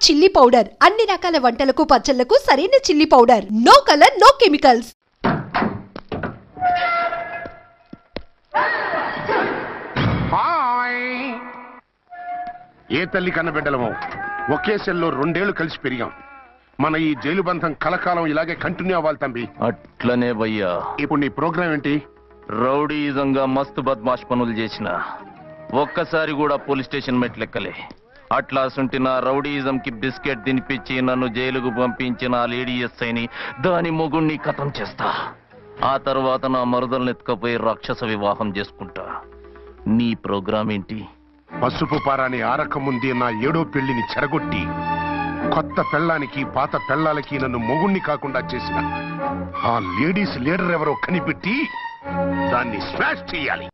Chilli powder అన్ని రకాల వంటలకు పచ్చళ్లకు సరైన chilli powder. No colour no chemicals. ఏ తల్లి కన్నబిడ్డలమో ఒకే సెల్లో 2 ఏళ్లు కలిసి పెరిగాం. మన ఈ జైలు బంధం కలకాలం ఇలాగే కంటిన్యూ అవ్వాలి తంబి. అట్లనే భయ్యా. ఇప్పుడు నీ ప్రోగ్రామ్ ఏంటి? రౌడీజంగా మస్తు బద్మాష్ పనులు చేసిన ఒక్కసారి కూడా పోలీస్ స్టేషన్ మెట్లెక్కలే. అట్లా సుంటి నా రౌడీజం కి బిస్కెట్ తినిపించి నన్ను జైలుకు పంపించిన ఆ లేడీ ఎస్ఐని దాని మొగుణ్ణి ఖతం చేస్తా. ఆ తర్వాత నా మరుదల్ని ఎత్తుకపోయి రాక్షస వివాహం చేసుకుంటా. నీ ప్రోగ్రామ్ ఏంటి? పసుపు పారాని ఆరక ముందే నా 7వ పెళ్లిని చెరగొట్టి కొత్త పెళ్ళానికి పాత పెళ్ళాలకి నన్ను మొగుణ్ణి కాకుండా చేసిన ఆ లేడీస్ లీడర్ ఎవరో కనిపెట్టి దాన్ని స్మాష్ చేయాలి.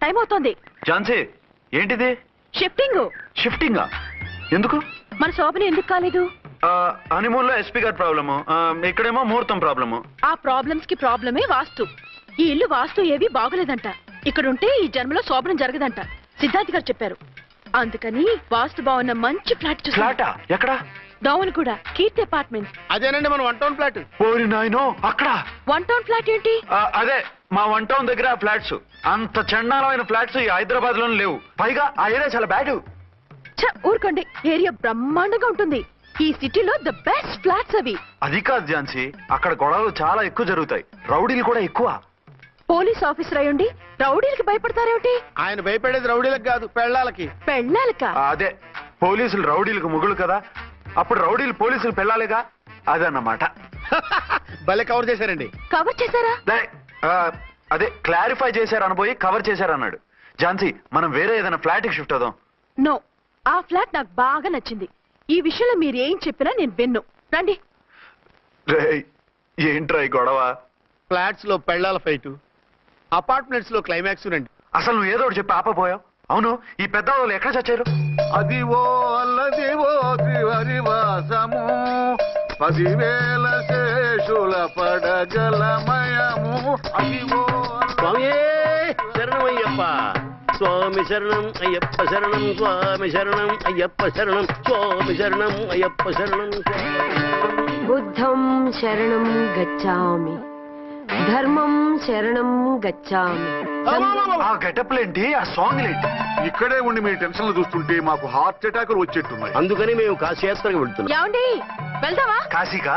టైం అవుతోంది. ఝాన్సీ ఏంటిది? షిఫ్టింగ్ ఎందుకు? మన శోభని ఎందుకు కాలేదు? హనీమూన్ లో ఎస్పీ గారి ప్రాబ్లము, ఇక్కడేమో ముహూర్తం ప్రాబ్లము. ఆ ప్రాబ్లమ్స్ కి ప్రాబ్లమే వాస్తు. ఈ ఇల్లు వాస్తు ఏవి బాగోలేదంట. ఇక్కడుంటే ఈ జన్మలో శోభనం జరగదంట సిద్ధార్థ్ గారు చెప్పారు. అందుకని వాస్తు బాగున్న మంచి ఫ్లాట్ ఫ్లాటా? ఎక్కడ? డౌన్ కూడా కీర్తి అపార్ట్మెంట్స్. అదేనండి మన 1 టౌన్ ఫ్లాట్. ఓరి నాయనో, అక్కడ 1 టౌన్ ఫ్లాట్ ఏంటి? అదే మా 1 టౌన్ దగ్గర ఫ్లాట్స్. అంత చండాలమైన ఫ్లాట్స్ ఈ హైదరాబాద్ లోనే లేవు. పైగా ఆ ఏరియా చాలా బ్యాడ్. ఊరుకోండి, ఏరియా బ్రహ్మాండంగా ఉంటుంది. ఈ సిటీలో ద బెస్ట్ ఫ్లాట్స్ అవి. అది కాదు ఝాన్సీ, అక్కడ గొడవలు చాలా ఎక్కువ జరుగుతాయి, రౌడీలు కూడా ఎక్కువ. పోలీస్ ఆఫీసర్ అయ్యుండి రౌడీలకి భయపడతారేమిటి? ఆయన భయపడేది రౌడీలకు కాదు, పెళ్ళాలకి. పెళ్ళాలకా? అదే, పోలీసులు రౌడీలకు ముగులు కదా, అప్పుడు రౌడీలు పోలీసులు పెళ్ళాలిగా, అదన్నమాట. భలే కవర్ చేశారండి. కవర్ చేశారా? అదే క్లారిఫై చేశారు అనబోయి కవర్ చేశారన్నాడు. ఝాన్సీ, మనం వేరే ఏదైనా ఫ్లాట్ కి షిఫ్ట్ అవుదాం. నో, ఆ ఫ్లాట్ నాకు బాగా నచ్చింది. ఈ విషయంలో మీరు ఏం చెప్పినా నేను విన్ను. రండి. ఏంట్రా ఈ గొడవ? ఫ్లాట్స్ లో పెళ్ళాల ఫైట్, అపార్ట్మెంట్స్ లో క్లైమాక్స్ రండి. అసలు నువ్వు ఏదో ఒకటి చెప్పి ఆపపోయావు. అవును, ఈ పెద్ద వాళ్ళు ఎక్కడ చచ్చారు? అదివో అల్లదివో త్రివరివాసము 10,000 శేషుల పడగలమయము. అదివో శరణమయ్యప్ప స్వామి శరణం అయ్యప్ప శరణం స్వామి శరణం అయ్యప్ప శరణం స్వామి శరణం అయ్యప్ప శరణం. బుద్ధం శరణం గచ్చామి, ధర్మం శరణం గచ్చామి. ఆ గెటప్లేంటి, ఆ సాంగ్ ఏంటి? ఇక్కడే ఉండి మీ టెన్షన్లు చూస్తుంటే మాకు హార్ట్ అటాకులు వచ్చేట్టున్నాయి. అందుకని మేము కాశీయాత్రకు వెళ్తున్నాం. ఏమండి, వెళ్దామా? కాశీకా?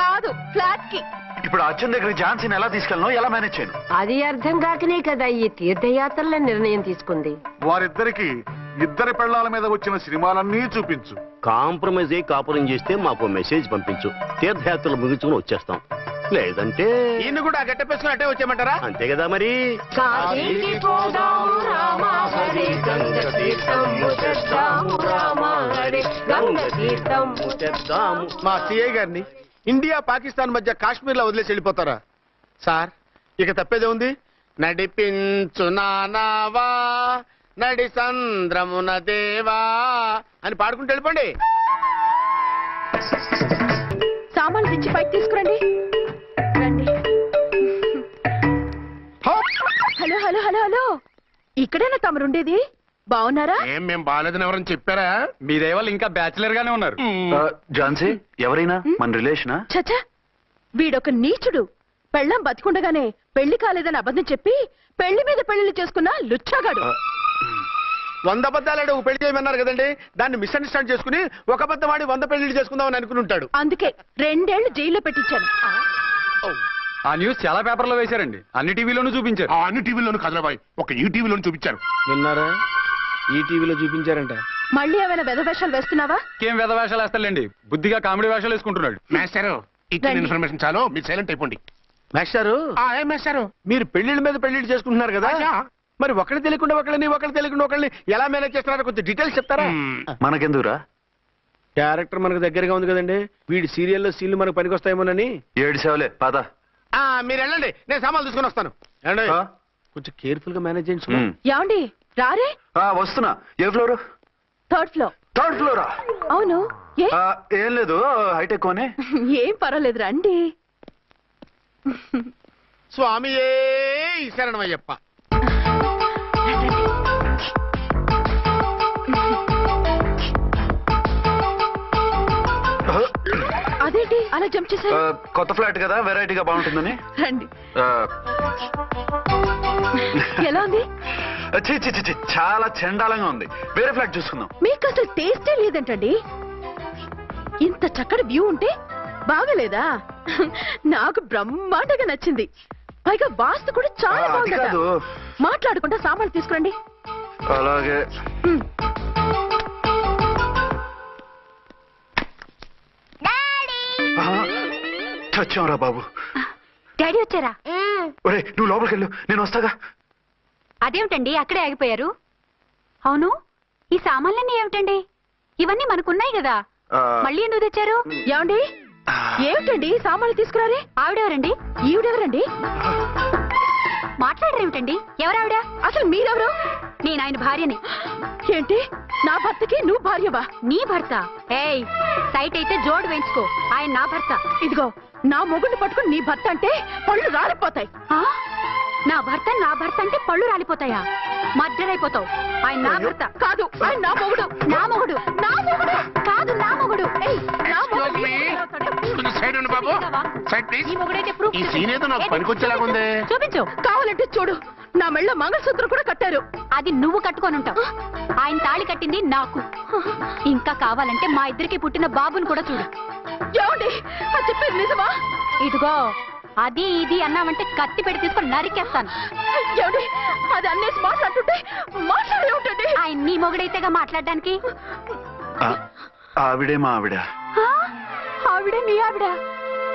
కాదు, ఫ్లాట్ కి. ఇప్పుడు అర్జున్ దగ్గర ఝాన్సీని ఎలా తీసుకెళ్ళను, ఎలా మేనేజ్ చేయను? అది అర్థం కాకనే కదా ఈ తీర్థయాత్రల నిర్ణయం తీసుకుంది. వారిద్దరికి ఇద్దరి పెళ్ళాల మీద వచ్చిన సినిమాలన్నీ చూపించు. కాంప్రమైజ్ అయ్యి కాపురం చేస్తే మాకు మెసేజ్ పంపించు, తీర్థయాత్రలు ముగించుకుని వచ్చేస్తాం. లేదంటే ఈయన కూడా గట్టెప్పేసుకుని అట్టే వచ్చేయమంటారా? అంతే కదా మరి. మా సిఐ గారిని ఇండియా పాకిస్తాన్ మధ్య కాశ్మీర్ లో వదిలేసి వెళ్ళిపోతారా సార్? ఇక తప్పేదే ఉంది. నడిపించు నానావా నడి సంద్రమున దేవా అని పాడుకుంటూ వెళ్ళిపోండి. సామాన్లు తెచ్చి పైకి తీసుకురండి. రండి. హలో హలో హలో హలో, ఇక్కడేనా తమరుండేది? బాగున్నారా? మేము బాగాలేదని ఎవరని చెప్పారా? మీరేవాళ్ళు ఇంకా బ్యాచిలర్ గానే ఉన్నారు. ఝాన్సీ, ఎవరైనా మన రిలేషనా? చచ్చా, వీడొక నీచుడు. పెళ్ళం బతికుండగానే పెళ్లి కాలేదని అబద్ధం చెప్పి పెళ్లి మీద పెళ్లిళ్ళు చేసుకున్న లుచ్చాగాడు. 100 అబద్ధాలు పెళ్లి చేయమన్నారు కదండి, దాన్ని మిస్అండర్స్టాండ్ చేసుకుని ఒక అబద్ధం ఆడి 100 పెళ్లిళ్ళు చేసుకుందామని అనుకుని ఉంటాడు. అందుకే 2 ఏళ్లు జైల్లో పెట్టించాను. ఆ న్యూస్ చాలా పేపర్లో వేశారండి, అన్ని టీవీలోనూ చూపించారు. అన్ని టీవీలోను కదలబాయ్, ఒక ఈ టీవీలోను చూపించారు. విన్నారా? ఈ టీవీలో చూపించారంట. మళ్ళీ ఏమైనా వెధవేషాలు వేస్తున్నావా? ఏం వెధ వేషాలు వేస్తాడండి, బుద్ధిగా కామెడీ వేషాలు వేసుకుంటున్నాడు. మాస్టారు, ఇచ్చిన ఇన్ఫర్మేషన్ చాలు, మీరు సైలెంట్ అయిపోండి. మాస్టారు, మాస్టారు, మీరు పెళ్లిళ్ళ మీద పెళ్లిళ్ళు చేసుకుంటున్నారు కదా, మరి ఒకళ్ళు తెలియకుండా ఒకళ్ళని ఎలా మేనేజ్ చేస్తున్నారో కొంచెం డీటెయిల్స్ చెప్తారా? మనకెందుకురా? క్యారెక్టర్ మనకు దగ్గరగా ఉంది కదండి, వీడి సీరియల్లో సీన్లు మనకు పనికొస్తాయేమోనని. 7 సేవలే పద. మీరు వెళ్ళండి, నేను సామాన్లు తీసుకుని వస్తాను. కొంచెం కేర్ఫుల్ గా మేనేజ్ చేయండి. ఏమండి, రారే? వస్తున్నా. ఏ ఫ్లోర్? 3rd floor. 3rd ఫ్లోరా? అవును. ఏం లేదు, హైటెక్ కోనే. ఏం పర్వాలేదు, రండి. స్వామియే శరణమయ్యప్ప. అదేంటి అలా జంప్ చేశారు? కొత్త ఫ్లాట్ కదా, వెరైటీగా బాగుంటుందని. రండి. ఎలా ఉంది? చాలా చండాలంగా ఉంది. వేరే ఫ్లాట్ చూసుకుందాం. మీకు అసలు టేస్టే లేదంటండి. ఇంత చక్కటి వ్యూ ఉంటే బాగలేదా? నాకు బ్రహ్మాండంగా నచ్చింది. పైగా వాస్తు కూడా చాలా బాగుంది. మాట్లాడుకుంటా సామాన్లు తీసుకురండి. అలాగే. చచ్చాంరా బాబు. డాడీ వచ్చారా? ఒరే నువ్వు లోపలికి వెళ్ళు, నేను వస్తాగా. అదేమిటండి అక్కడే ఆగిపోయారు? అవును, ఈ సామాన్లన్నీ ఏమిటండి? ఇవన్నీ మనకున్నాయి కదా, మళ్ళీ ఎందుకు తెచ్చారు? ఏమండి ఏమిటండి సామాన్లు తీసుకురారే? ఆవిడెవరండి? ఈవిడెవరండి? మాట్లాడరేమిటండి? ఎవరావిడ? అసలు మీరెవరు? నేను ఆయన భార్యని. ఏంటి నా భర్తకి నువ్వు భార్యవా? నీ భర్త? ఏయ్, సైట్ అయితే జోడు వేయించుకో. ఆయన నా భర్త. ఇదిగో నా మొగుడిని పట్టుకుని నీ భర్త అంటే పళ్ళు రాలిపోతాయి. నా భర్త అంటే పళ్ళు రాలిపోతాయా? మర్డర్ అయిపోతావు. ఆయన నా భర్త కాదు, ఆయన నా మొగుడు. నా మొగుడు? నా మొగుడు కాదు, నా మొగుడు. ఏయ్, నా మొగుడు. బాబు సైడ్ ప్లీజ్. ఈ మొగుడైతే ప్రూఫ్ ఈ సీన్ ఏదో నాకు పనికొచ్చేలాగుంది. చూపించు. కావాలంటే చూడు, నా మెళ్ళ మంగళసూత్రం కూడా కట్టారు. అది నువ్వు కట్టుకొని ఉంటావు. ఆయన తాళి కట్టింది నాకు. ఇంకా కావాలంటే మా ఇద్దరికి పుట్టిన బాబుని కూడా చూడు. ఏమండి అది చెప్పేది నిజమా? ఇదిగో అది ఇది అన్నావంటే కత్తి పెట్టి తీసుకొని నరికేస్తాను. ఏమండి అది అన్నేసి మాట్లాడుతుంటే మాట్లాడే ఉంటుంది. ఆయన నీ మొగుడైతేగా మాట్లాడడానికి. ఆవిడే మా ఆవిడ. ఆవిడే నీ ఆవిడ?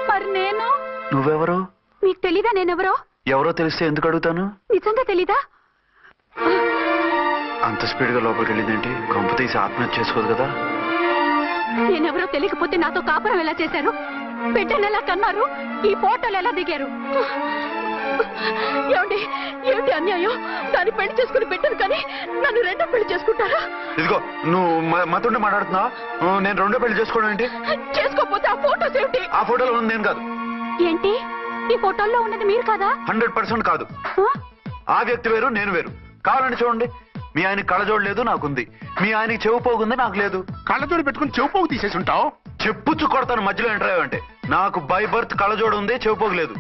మరి నేను? నువ్వెవరు? మీకు తెలీదా నేనెవరో? ఎవరో తెలిస్తే ఎందుకు అడుగుతాను? నిజంగా తెలీదా? అంత స్పీడ్ గా లోపలికి వెళ్ళిందేంటి? కొంప తీసి ఆత్మహత్య చేసుకోదు కదా. నేనెవరో తెలియకపోతే నాతో కాపురం ఎలా చేశారు? బిడ్డను ఎలా కన్నారు? ఈ ఫోటోలు ఎలా దిగారు? ఏమండి ఏమిటి అన్యాయం? దాన్ని పెళ్లి చేసుకుని పెట్టాను కానీ నన్ను రెండో పెళ్లి చేసుకుంటారా? ఇదిగో నువ్వు మతుండే మాట్లాడుతున్నావా? నేను రెండో పెళ్లి చేసుకోవడం ఏంటి? చేసుకోకపోతే ఆ ఫోటోస్ ఏమిటి? ఆ ఫోటోలో ఉంది నేను కాదు. ఏంటి ఈ ఫోటోల్లో ఉన్నది మీరు కాదా? 100% కాదు. ఆ వ్యక్తి వేరు, నేను వేరు. కావాలంటే చూడండి, మీ ఆయన కళ్ళజోడు లేదు, నాకుంది. మీ ఆయనకి చెవు పోగుంది, నాకు లేదు. కళ్ళజోడు పెట్టుకుని చెవు పోగు తీసేసి ఉంటావు. చెప్పుచ్చు కొడతాను మధ్యలో ఎంటర్ అంటే. నాకు బై బర్త్ కళ్ళజోడు ఉంది, చెవు పోగు లేదు.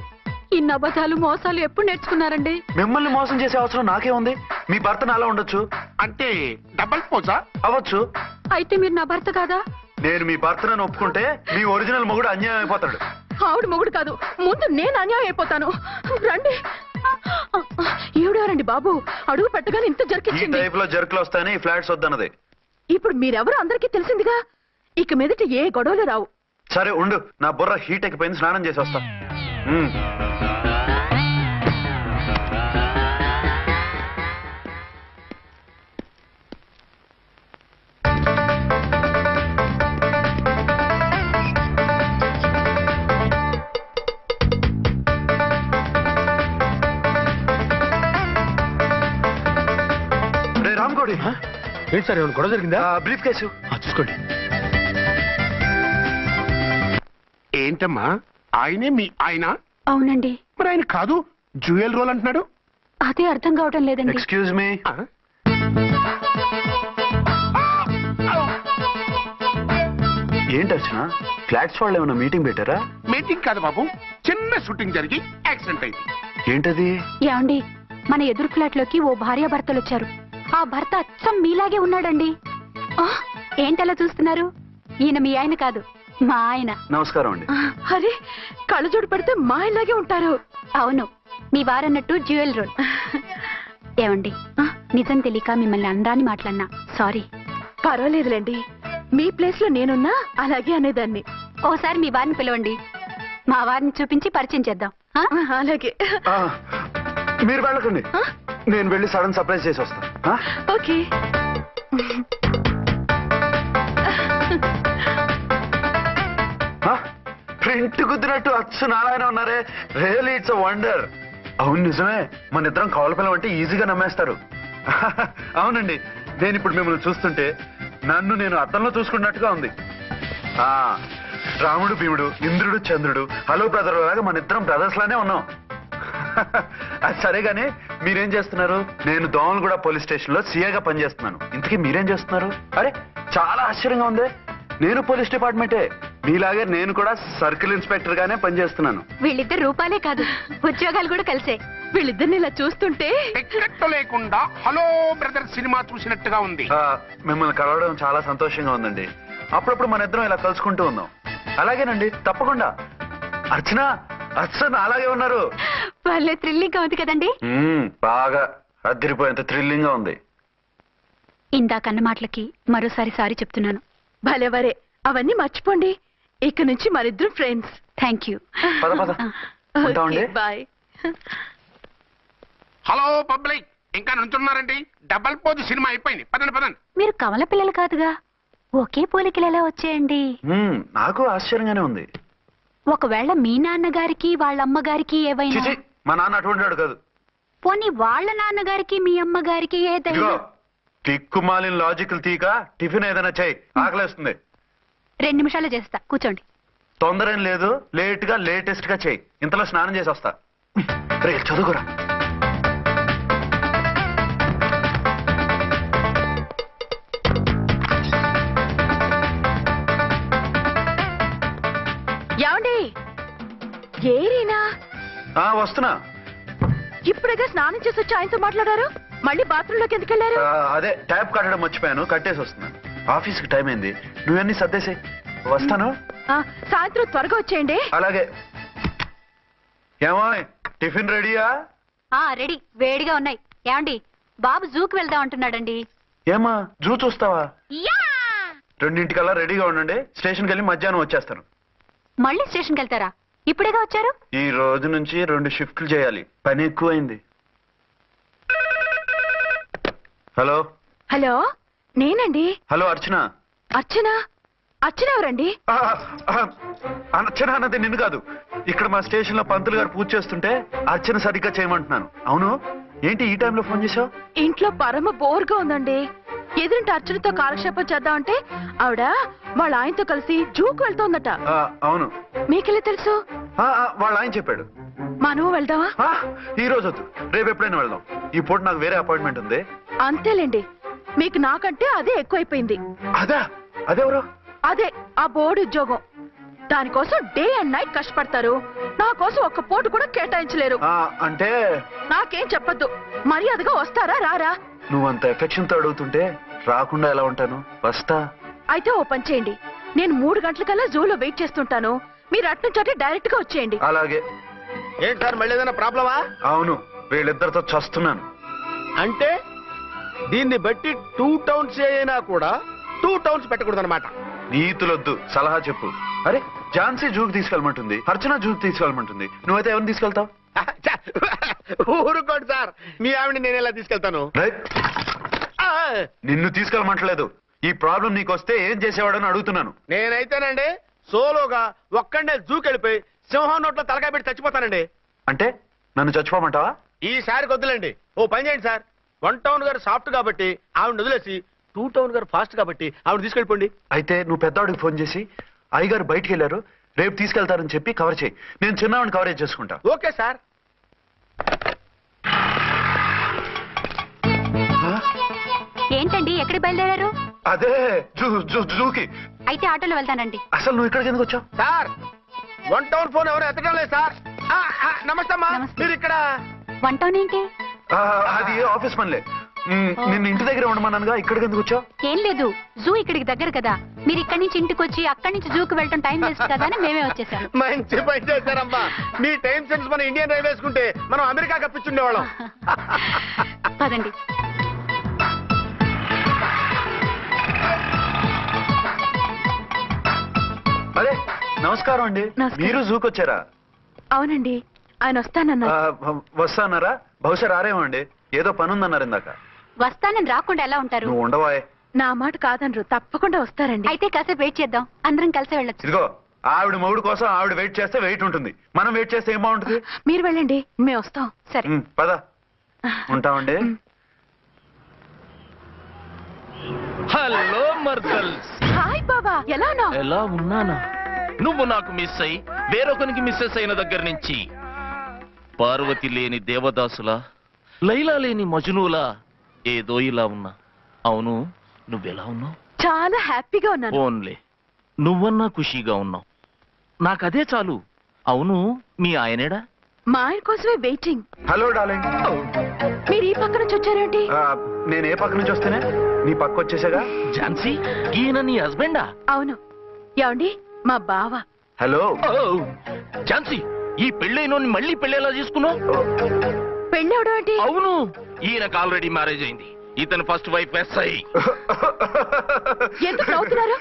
ఇన్ని అబద్ధాలు మోసాలు ఎప్పుడు నేర్చుకున్నారండి? మిమ్మల్ని మోసం చేసే అవసరం నాకే ఉంది. మీ భర్త నాలా ఉండొచ్చు. అంటే డబల్ పోజా? అవ్వచ్చు. అయితే మీరు నా భర్త కాదా? నేను మీ భర్తను ఒప్పుకుంటే మీ ఒరిజినల్ మొగుడు అన్యాయం అయిపోతాడు. ఆవిడ మొగుడు కాదు, ముందు నేను అన్యాయం అయిపోతాను. రండి. ఈవిడెవరండి బాబు? అడుగు పెట్టగానే ఇంత ఈ జరికించింది. టైప్ లో జర్కులు వస్తాయని ఈ ఫ్లాట్స్ వద్దన్నది. ఇప్పుడు మీరెవరు అందరికీ తెలిసిందిగా, ఇక మీదట ఏ గొడవలు రావు. సరే ఉండు, నా బుర్ర హీట్ ఎక్కిపోయింది, స్నానం చేసి వస్తా. రామ్కోడి ఏంటి సార్ ఏమైనా గొడవ జరిగిందా? బ్రీఫ్ కేసు చూసుకోండి. ఏంటమ్మా ఆయనే మీ ఆయన? అవునండి. మరి ఆయన కాదు జ్యూయల్ రోల్ అంటున్నాడు. అదే అర్థం కావటం లేదండి. Excuse me. ఏంటి అర్చన, ఫ్లాట్స్ వాళ్ళు ఏమైనా మీటింగ్ పెట్టారా? మీటింగ్ కాదు బాబు, చిన్న షూటింగ్ జరిగి యాక్సిడెంట్ అయింది. ఏంటది? ఏమండి, మన ఎదురు ఫ్లాట్ లోకి ఓ భార్యాభర్తలు వచ్చారు. ఆ భర్త అచ్చం మీలాగే ఉన్నాడండి. ఏంటలా చూస్తున్నారు? ఈయన మీ ఆయన కాదు, మా ఆయన. నమస్కారం అండి. అరే కళ్ళజోడు పెడితే మా ఇలాగే ఉంటారు. అవును, మీ వారన్నట్టు జ్యువెల్ రోల్. ఏమండి, నిజం తెలియక మిమ్మల్ని అందాన్ని మాట్లాడినా సారీ. పర్వాలేదులేండి, మీ ప్లేస్ లో నేనున్నా అలాగే అనేదాన్ని. ఓసారి మీ వారిని పిలవండి, మా వారిని చూపించి పరిచయం చేద్దాం. అలాగే. మీరు వెళ్ళకండి, నేను వెళ్ళి సడన్ సర్ప్రైజ్ చేసి వస్తా. ఓకే. ప్రింట్ కుదిరినట్టు అచ్చు నారాయణ ఉన్నారే, రియల్లీ ఇట్స్ వండర్. అవును నిజమే, మన ఇద్దరం కవల పిల్లం అంటే ఈజీగా నమ్మేస్తారు. అవునండి, నేను ఇప్పుడు మిమ్మల్ని చూస్తుంటే నన్ను నేను అద్దంలో చూసుకున్నట్టుగా ఉంది. రాముడు భీముడు, ఇంద్రుడు చంద్రుడు, హలో బ్రదర్ లాగా మన ఇద్దరం బ్రదర్స్ లానే ఉన్నాం. అది సరే గానీ మీరేం చేస్తున్నారు? నేను దోమలగూడ పోలీస్ స్టేషన్ లో సీఏగా పనిచేస్తున్నాను. ఇంతకీ మీరేం చేస్తున్నారు? అరే చాలా ఆశ్చర్యంగా ఉంది. నేను పోలీస్ డిపార్ట్మెంటే, మీలాగే నేను కూడా సర్కిల్ ఇన్స్పెక్టర్ గానే పనిచేస్తున్నాను. వీళ్ళిద్దరు రూపాలే కాదు, ఉద్యోగాలు కూడా కలిసే. వీళ్ళిద్దరిని ఇలా చూస్తుంటే టికెట్ లేకుండా హలో బ్రదర్ సినిమా చూసినట్టుగా ఉంది. మిమ్మల్ని కలవడం చాలా సంతోషంగా ఉందండి. అప్పుడప్పుడు మన ఇద్దరం ఇలా కలుసుకుంటూ ఉందాం. అలాగేనండి, తప్పకుండా. అర్చన అలాగే ఉన్నారు. వాళ్ళే థ్రిల్లింగ్ గా ఉంది కదండి. బాగా అదిరిపోయేంత థ్రిల్లింగ్ గా ఉంది. ఇందాకన్న మాటలకి మరోసారి సారీ చెప్తున్నాను. భలేవరే, అవన్నీ మర్చిపోండి. ఇక నుంచి మరిద్దరు ఫ్రెండ్స్. Thank you. పద పద ఉంటామండి. బాయ్. హలో పబ్లిక్, ఇంకా నుంచున్నారండి? డబల్ పోజు సినిమా అయిపోయింది. పదండి పదండి. మీరు కమల పిల్లలు కాదుగా, ఒకే పోలికలు ఎలా వచ్చేయండి? నాకు ఆశ్చర్యంగానే ఉంది. ఒకవేళ మీ నాన్నగారికి వాళ్ళ అమ్మగారికి ఏవైనా, చిచి, మా నాన్న అటువంటి కాదు. పోనీ వాళ్ళ నాన్నగారికి మీ అమ్మగారికి ఏదైనా. టిక్కుమాలిన లాజికల్ తీక టిఫిన్ ఏదైనా చేయి, ఆకలేస్తుంది. 2 నిమిషాలు చేస్తా, కూర్చోండి. తొందర ఏం లేదు, లేట్ గా లేటెస్ట్ గా చేయి. ఇంతలో స్నానం చేసి వస్తా. రే చదువుకురా. ఏమండి, ఏరీనా? వస్తున్నా. ఇప్పుడేగా స్నానం చేసి వచ్చి ఆయనతో మాట్లాడారు, మళ్ళీ బాత్రూమ్ లోకి ఎందుకు వెళ్ళారు? అదే ట్యాప్ కట్టడం మర్చిపోయాను, కట్టేసి వస్తున్నాను. ఆఫీస్కి టైం అయింది, నువ్వన్నీ సర్దేసి వస్తాను. సాయంత్రం త్వరగా వచ్చేయండి. అలాగే. ఏమో టిఫిన్ రెడీయా? రెడీ, వేడిగా ఉన్నాయి. ఏమండి, బాబు జూకి వెళ్దాం అంటున్నాడండి. ఏమా జూ చూస్తావా? 2:00కల్లా రెడీగా ఉండండి. స్టేషన్కి వెళ్ళి మధ్యాహ్నం వచ్చేస్తాను. మళ్ళీ స్టేషన్కి వెళ్తారా? ఇప్పుడేగా వచ్చారు. ఈ రోజు నుంచి 2 షిఫ్ట్లు చేయాలి, పని ఎక్కువైంది. హలో హలో, నేనండి. హలో అర్చన. అర్చన ఎవరండి? అర్చన అన్నది నిన్ను కాదు. ఇక్కడ మా స్టేషన్ లో పంతులు గారు పూజ చేస్తుంటే అర్చన సరిగ్గా చేయమంటున్నాను. అవును, ఏంటి ఈ టైంలో ఫోన్ చేశావు? ఇంట్లో పరమ బోర్గా ఉందండి. ఎదురింటి అర్చనతో కాలక్షేపం చేద్దామంటే ఆవిడ వాళ్ళ ఆయనతో కలిసి జూకు వెళ్తోందట. అవును. మీకెళ్ళి తెలుసు? వాళ్ళ ఆయన చెప్పాడు. మనం వెళ్దామా? ఈ రోజు వద్దు, రేపు ఎప్పుడైనా వెళ్దాం. ఈ పూట నాకు వేరే అపాయింట్మెంట్ ఉంది. అంతేలేండి, మీకు నాకంటే అదే ఎక్కువైపోయింది. అదెవరు? అదే ఆ బోర్డు ఉద్యోగం. దానికోసం డే అండ్ నైట్ కష్టపడతారు. నా కోసం ఒక్క పోటు కూడా కేటాయించలేరు. అంటే నాకేం చెప్పొద్దు, మర్యాదగా వస్తారా రారా? నువ్వంత ఎఫెక్షన్ తో అడుగుతుంటే రాకుండా ఎలా ఉంటాను? వస్తా. అయితే ఓ పని చేయండి, నేను 3 గంటలకల్లా జూలో వెయిట్ చేస్తుంటాను. మీరు అట్నుంచి డైరెక్ట్ గా వచ్చేయండి. అలాగే. ఏంటి సార్, మళ్ళీ ఏదైనా ప్రాబ్లమా? అవును, వీళ్ళిద్దరితో చస్తున్నాను. అంటే దీన్ని బట్టి 2 టౌన్స్ అయినా కూడా 2 టౌన్స్ పెట్టకూడదు అనమాట. నీతులొద్దు, సలహా చెప్పు. అరే ఝాన్సీ జూకి తీసుకెళ్ళమంటుంది, అర్చన జూకి తీసుకెళ్ళమంటుంది. నువ్వైతే ఎవరిని తీసుకెళ్తావు? ఊరుకోండి సార్, మీ ఆవిడని నేను ఎలా తీసుకెళ్తాను? నిన్ను తీసుకెళ్ళమంటలేదు. ఈ ప్రాబ్లం నీకు వస్తే ఏం చేసేవాడని అడుగుతున్నాను. నేనైతేనండి సోలోగా ఒక్కడే జూకి వెళ్ళిపోయి సింహం నోట్లో తలకాయ పెట్టి చచ్చిపోతానండి. అంటే నన్ను చచ్చిపోమంటావా? ఈసారి వద్దులేండి. ఓ పని చేయండి సార్, 1 టౌన్ గారు సాఫ్ట్ కాబట్టి ఆవిడ వదిలేసి 2 టౌన్ గారు ఫాస్ట్ కాబట్టి ఆవిడ తీసుకెళ్ళిపోండి. అయితే నువ్వు పెద్దవాడికి ఫోన్ చేసి అయ్యగారు బయటికి వెళ్ళారు, రేపు తీసుకెళ్తారని చెప్పి కవర్ చేయి. నేను చిన్నవాడిని కవరేజ్ చేసుకుంటా. Okay sir. ఏంటండి, ఎక్కడికి బయలుదేరారు? అదే జూకి. అయితే ఆటోలో వెళ్తానండి. అసలు నువ్వు ఇక్కడికి ఎందుకు వచ్చావు? సార్ 1 టౌన్ ఫోన్ ఎవరు ఎత్తడం లేదు సార్. నమస్తే అమ్మా, మీరు ఇక్కడ? 1 టౌన్ ఏంటి? అది ఆఫీస్ పనిలే. నిన్ను ఇంటి దగ్గర ఉండమన్నానుగా, ఇక్కడికి ఎందుకు వచ్చావు? ఏం లేదు, జూ ఇక్కడికి దగ్గర కదా. మీరు ఇక్కడి నుంచి ఇంటికి వచ్చి అక్కడి నుంచి జూకి వెళ్ళటం టైం వేస్ట్ కదా అని మేమే వచ్చేసాం. మంచి పని చేశారమ్మా. మీ టైం సెన్స్ మన ఇండియన్ రైల్వేస్ కుంటే మనం అమెరికా కప్పించుండేవాళ్ళం. పదండి. అదే నమస్కారం అండి. మీరు జూకి వచ్చారా? అవునండి, ఆయన వస్తానన్నారు. వస్తానన్నారా? బహుశా రారేమో అండి, ఏదో పని ఉందన్నారు ఇందాక. వస్తానని రాకుండా ఎలా ఉంటారు? నువ్వు ఉండవా? నా మాట కాదనరు, తప్పకుండా వస్తారండి. అయితే కాసేపు వెయిట్ చేద్దాం, అందరం కలిసి వెళ్ళొచ్చు. ఇదిగో, ఆవిడ మొగుడు కోసం ఆవిడ వెయిట్ చేస్తే వెయిట్ ఉంటుంది, మనం వెయిట్ చేస్తే ఏం బాగుంటుంది? మీరు వెళ్ళండి, మేము వస్తాం. సరే పద. ఉంటామండి. హలో మర్దల్స్. హాయ్ బాబా, ఎలా ఉన్నావు? ఎలా ఉన్నానా? నువ్వు నాకు మిస్ అయ్యి వేరొకరికి మిస్సెస్ అయిన దగ్గర నుంచి పార్వతి లేని దేవదాసులా, లైలా లేని మజునులా ఏదో ఇలా ఉన్నా. అవును, నువ్వెలా ఉన్నావు? చాలా హ్యాపీగా ఉన్నాను. ఓన్లే నువ్వన్నా ఖుషీగా ఉన్నావు, నాకదే చాలు. అవును, మీ ఆయనేడా? మా ఆయన కోసమే వెయిటింగ్. Hello darling. మీరు ఈ పక్క నుంచి వచ్చారేంటి? నేను ఏ పక్క నుంచి వస్తేనే నీ పక్క వచ్చేసాగా. ఝాన్సీ, ఈయన నీ హస్బెండా? అవును. ఏమండి, మా బావ. హలో. ఝాన్సీ, ఈ పెళ్ళైనోని మళ్ళీ పెళ్ళేలా చేసుకున్నావు? పెళ్ళవడం ఏంటి? అవును, ఈయనకు ఆల్రెడీ మ్యారేజ్ అయింది. ఇతను ఫస్ట్ వైఫ్ ఎస్ఐ. ఎందుకు నవ్వుతున్నారు?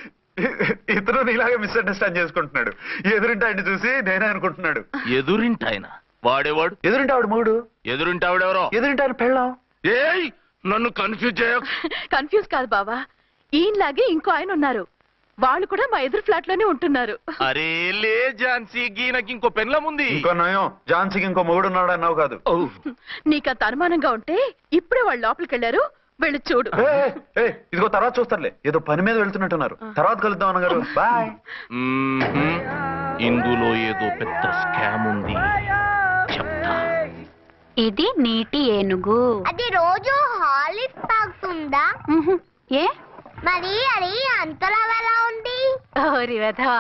ఇతను నీలాగే మిస్అండర్స్టాండ్ చేసుకుంటున్నాడు. ఎదురింటి ఆయన చూసి నేనే అనుకుంటున్నాడు. ఎదురింటాయన వాడేవాడు? ఎదురింటి ఆవిడ మూడు. ఎదురింటి ఆవిడెవరో? ఎదురింటి ఆయన పెళ్ళాం. ఏయ్, నన్ను కన్ఫ్యూజ్ చేయ. కన్ఫ్యూజ్ కాదు బావా, ఈయనలాగే ఇంకో ఆయన ఉన్నారు. వాళ్ళు కూడా మా ఎదురు ఫ్లాట్ లోనే ఉంటున్నారు. అరే లే ఝాన్సీ, గీనకి ఇంకో పెళ్ళం ఉంది. ఇంకో నయం, ఝాన్సీకి ఇంకో మొగుడు ఉన్నాడు అన్నావు కాదు. నీకంత అనుమానంగా ఉంటే ఇప్పుడే వాళ్ళు లోపలికి వెళ్ళారు, వెళ్ళి చూడు. ఇదిగో తర్వాత చూస్తారులే, ఏదో పని మీద వెళ్తున్నట్టున్నారు. తర్వాత కలుద్దాం అన్నగారు. బాయ్. ఇందులో ఏదో పెద్ద స్కామ్ ఉంది, చెప్తా. ఇది నీటి ఏనుగు. అది రోజు హాలిక్స్ తాగుతుందా? ఏ మరి అది అంతలా ఎలా ఉంది? ఓరి వెధవ.